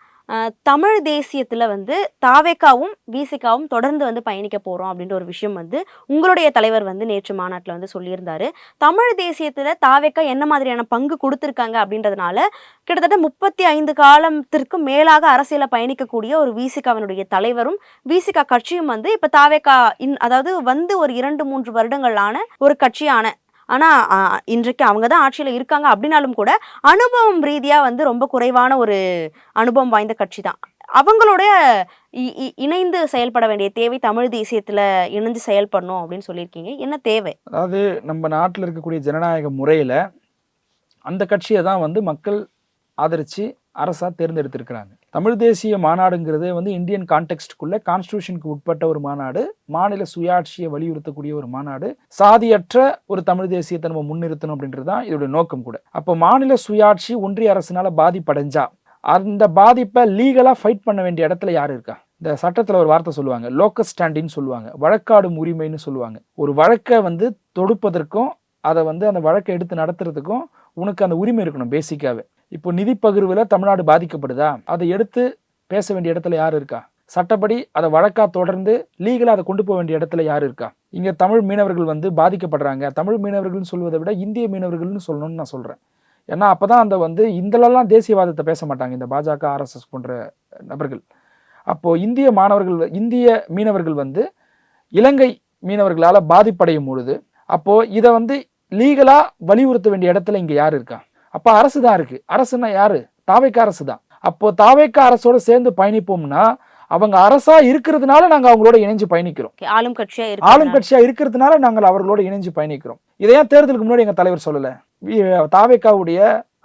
Speaker 2: தமிழ் தேசியத்துல வந்து தாவேக்காவும் விசிகாவும் தொடர்ந்து வந்து பயணிக்க போறோம் அப்படின்ற ஒரு விஷயம் வந்து உங்களுடைய தலைவர் வந்து நேற்று மாநாட்டில் வந்து சொல்லியிருந்தாரு. தமிழ் தேசியத்துல தாவேக்கா என்ன மாதிரியான பங்கு கொடுத்துருக்காங்க அப்படின்றதுனால கிட்டத்தட்ட 35 காலத்திற்கு மேலாக அரசியல பயணிக்கக்கூடிய ஒரு விசிகாவினுடைய தலைவரும் விசிகா கட்சியும் வந்து இப்ப தாவேக்கா அதாவது வந்து ஒரு 2-3 வருடங்களான ஒரு கட்சியான, ஆனா இன்றைக்கு அவங்க தான் ஆட்சியில இருக்காங்க அப்படின்னாலும் கூட அனுபவம் ரீதியா வந்து ரொம்ப குறைவான ஒரு அனுபவம் வாய்ந்த கட்சி தான். அவங்களோட இணைந்து செயல்பட வேண்டிய தேவை தமிழ் தேசியத்துல இணைந்து செயல்படணும் அப்படின்னு சொல்லியிருக்கீங்க. என்ன தேவை?
Speaker 1: அதாவது நம்ம நாட்டில் இருக்கக்கூடிய ஜனநாயக முறையில அந்த கட்சியை தான் வந்து மக்கள் ஆதரிச்சு அரசா தேர்ந்தெடுத்திருக்கிறாங்க. தமிழ் தேசிய மாநாடுங்கிறதே வந்து இந்தியன் கான்டெக்ஸ்டுக்குள்ள கான்ஸ்டிடியூஷனுக்கு உட்பட்ட ஒரு மாநாடு, மாநில சுயாட்சியை வலியுறுத்தக்கூடிய ஒரு மாநாடு, சாதியற்ற ஒரு தமிழ் தேசியத்தை நம்ம முன்னிறுத்தணும் அப்படின்றது தான் இதோட நோக்கம் கூட. அப்போ மாநில சுயாட்சி ஒன்றிய அரசினால பாதிப்படைஞ்சா அந்த பாதிப்பை லீகலா ஃபைட் பண்ண வேண்டிய இடத்துல யாரு இருக்கா? இந்த சட்டத்துல ஒரு வார்த்தை சொல்லுவாங்க, லோக்கஸ் ஸ்டாண்டின்னு சொல்லுவாங்க, வழக்காடும் உரிமைன்னு சொல்லுவாங்க. ஒரு வழக்கை வந்து தொடுப்பதற்கும் அதை வந்து அந்த வழக்கை எடுத்து நடத்துறதுக்கும் உனக்கு அந்த உரிமை இருக்கணும் பேசிக்காவே. இப்போ நிதி பகிர்வுல தமிழ்நாடு பாதிக்கப்படுதா, அதை எடுத்து பேச வேண்டிய இடத்துல யாரு இருக்கா? சட்டப்படி அதை வழக்கா தொடர்ந்து லீகலா அதை கொண்டு போக வேண்டிய இடத்துல யாரு இருக்கா? இங்க தமிழ் மீனவர்கள் வந்து பாதிக்கப்படுறாங்க. தமிழ் மீனவர்கள்னு சொல்வதை விட இந்திய மீனவர்கள்னு சொல்லணும்னு நான் சொல்றேன். ஏன்னா அப்பதான் அந்த வந்து இந்தளெல்லாம் தேசியவாதத்தை பேச மாட்டாங்க இந்த பாஜக RSS போன்ற நபர்கள். அப்போ இந்திய மீனவர்கள் வந்து இலங்கை மீனவர்களால பாதிப்படையும் பொழுது அப்போ இதை வந்து லீகலா வலியுறுத்த வேண்டிய இடத்துல இங்க யாரு இருக்கா? அப்ப அரசு தான் இருக்கு. அரசுன்னா யாரு? தாவேக்கா அரசு தான். அப்போ தாவேக்கா அரசோட சேர்ந்து பயணிப்போம்னா அவங்க அரசா இருக்கிறதுனால நாங்க அவங்களோட இணைஞ்சு பயணிக்கிறோம்.
Speaker 2: ஆளும் கட்சியா
Speaker 1: இருக்கிறதுனால நாங்கள் அவர்களோட இணைஞ்சு பயணிக்கிறோம். இதையா தேர்தலுக்கு முன்னாடி எங்க தலைவர் சொல்லல? தாவேக்காவுடைய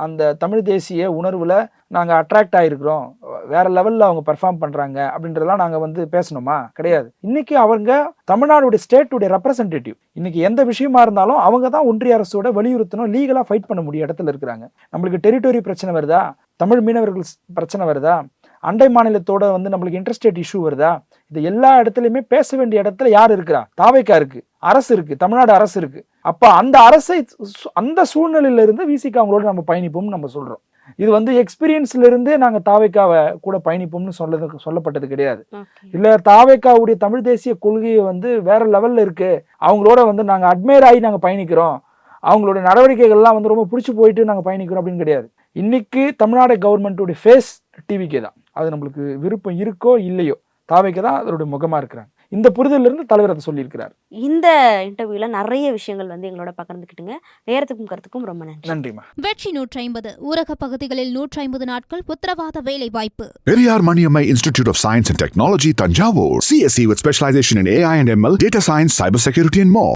Speaker 1: அந்த தமிழ் தேசிய உணர்வுல நாங்க அட்ராக்ட் ஆயிருக்கிறோம், வேற லெவல்ல அவங்க பெர்ஃபார்ம் பண்றாங்க அப்படின்றதெல்லாம் நாங்க வந்து பேசணுமா? கிடையாது. இன்னைக்கு அவங்க தமிழ்நாடுடைய ஸ்டேட்டுடைய ரெப்ரசன்டேட்டிவ். இன்னைக்கு எந்த விஷயமா இருந்தாலும் அவங்க தான் ஒன்றிய அரசோட வலியுறுத்தணும், லீகலா ஃபைட் பண்ண முடிய இடத்துல இருக்கிறாங்க. நம்மளுக்கு டெரிட்டரி பிரச்சனை வருதா, தமிழ் மீனவர்கள் பிரச்சனை வருதா, அண்டை மாநிலத்தோட வந்து நம்மளுக்கு இன்டர்ஸ்டேட் இஷ்யூ வருதா, இது எல்லா இடத்துலயுமே பேச வேண்டிய இடத்துல யார் இருக்கிறா? தாவேக்கா இருக்கு, அரசு இருக்கு, தமிழ்நாடு அரசு இருக்கு. அப்ப அந்த அரசை அந்த சூழ்நிலையில இருந்து விசிகா அவங்களோட நம்ம பயணிப்போம்னு நம்ம சொல்றோம். இது வந்து எக்ஸ்பீரியன்ஸ்ல இருந்தே நாங்க தாவேக்காவை கூட பயணிப்போம்னு சொல்லப்பட்டது கிடையாது. இல்ல தாவேக்காவுடைய தமிழ் தேசிய கொள்கையை வந்து வேற லெவல்ல இருக்கு, அவங்களோட வந்து நாங்க அட்மையர் ஆகி நாங்க பயணிக்கிறோம், அவங்களோட நடவடிக்கைகள்லாம் வந்து ரொம்ப பிடிச்சி போயிட்டு நாங்க பயணிக்கிறோம் அப்படின்னு கிடையாது. இன்னைக்கு தமிழ்நாடு கவர்மெண்ட்டுடைய ஃபேஸ் டிவிக்கே தான். அது நம்மளுக்கு விருப்பம் இருக்கோ இல்லையோ தாவேக்கா தான் அதோட முகமா இருக்கிறாங்க. இந்த புரிதல இருந்து தலைவர் அதை சொல்லியிருக்கிறார்.
Speaker 2: இந்த இன்டர்வியூல நிறைய விஷயங்கள் வந்து எங்களோட பகிர்ந்துக்கிட்டுங்க. நேரத்துக்கும் கருத்துக்கும் ரொம்ப நன்றி.
Speaker 1: நன்றிமா.
Speaker 3: வெற்றி 150 ஊரக பகுதிகளில் 150 நாட்கள் உத்தரவாத வேலை வாய்ப்பு.
Speaker 4: Periyar Maniammai Institute of Science and Technology, Tanjavur. CSE with specialization in AI and ML, data science, cybersecurity and more.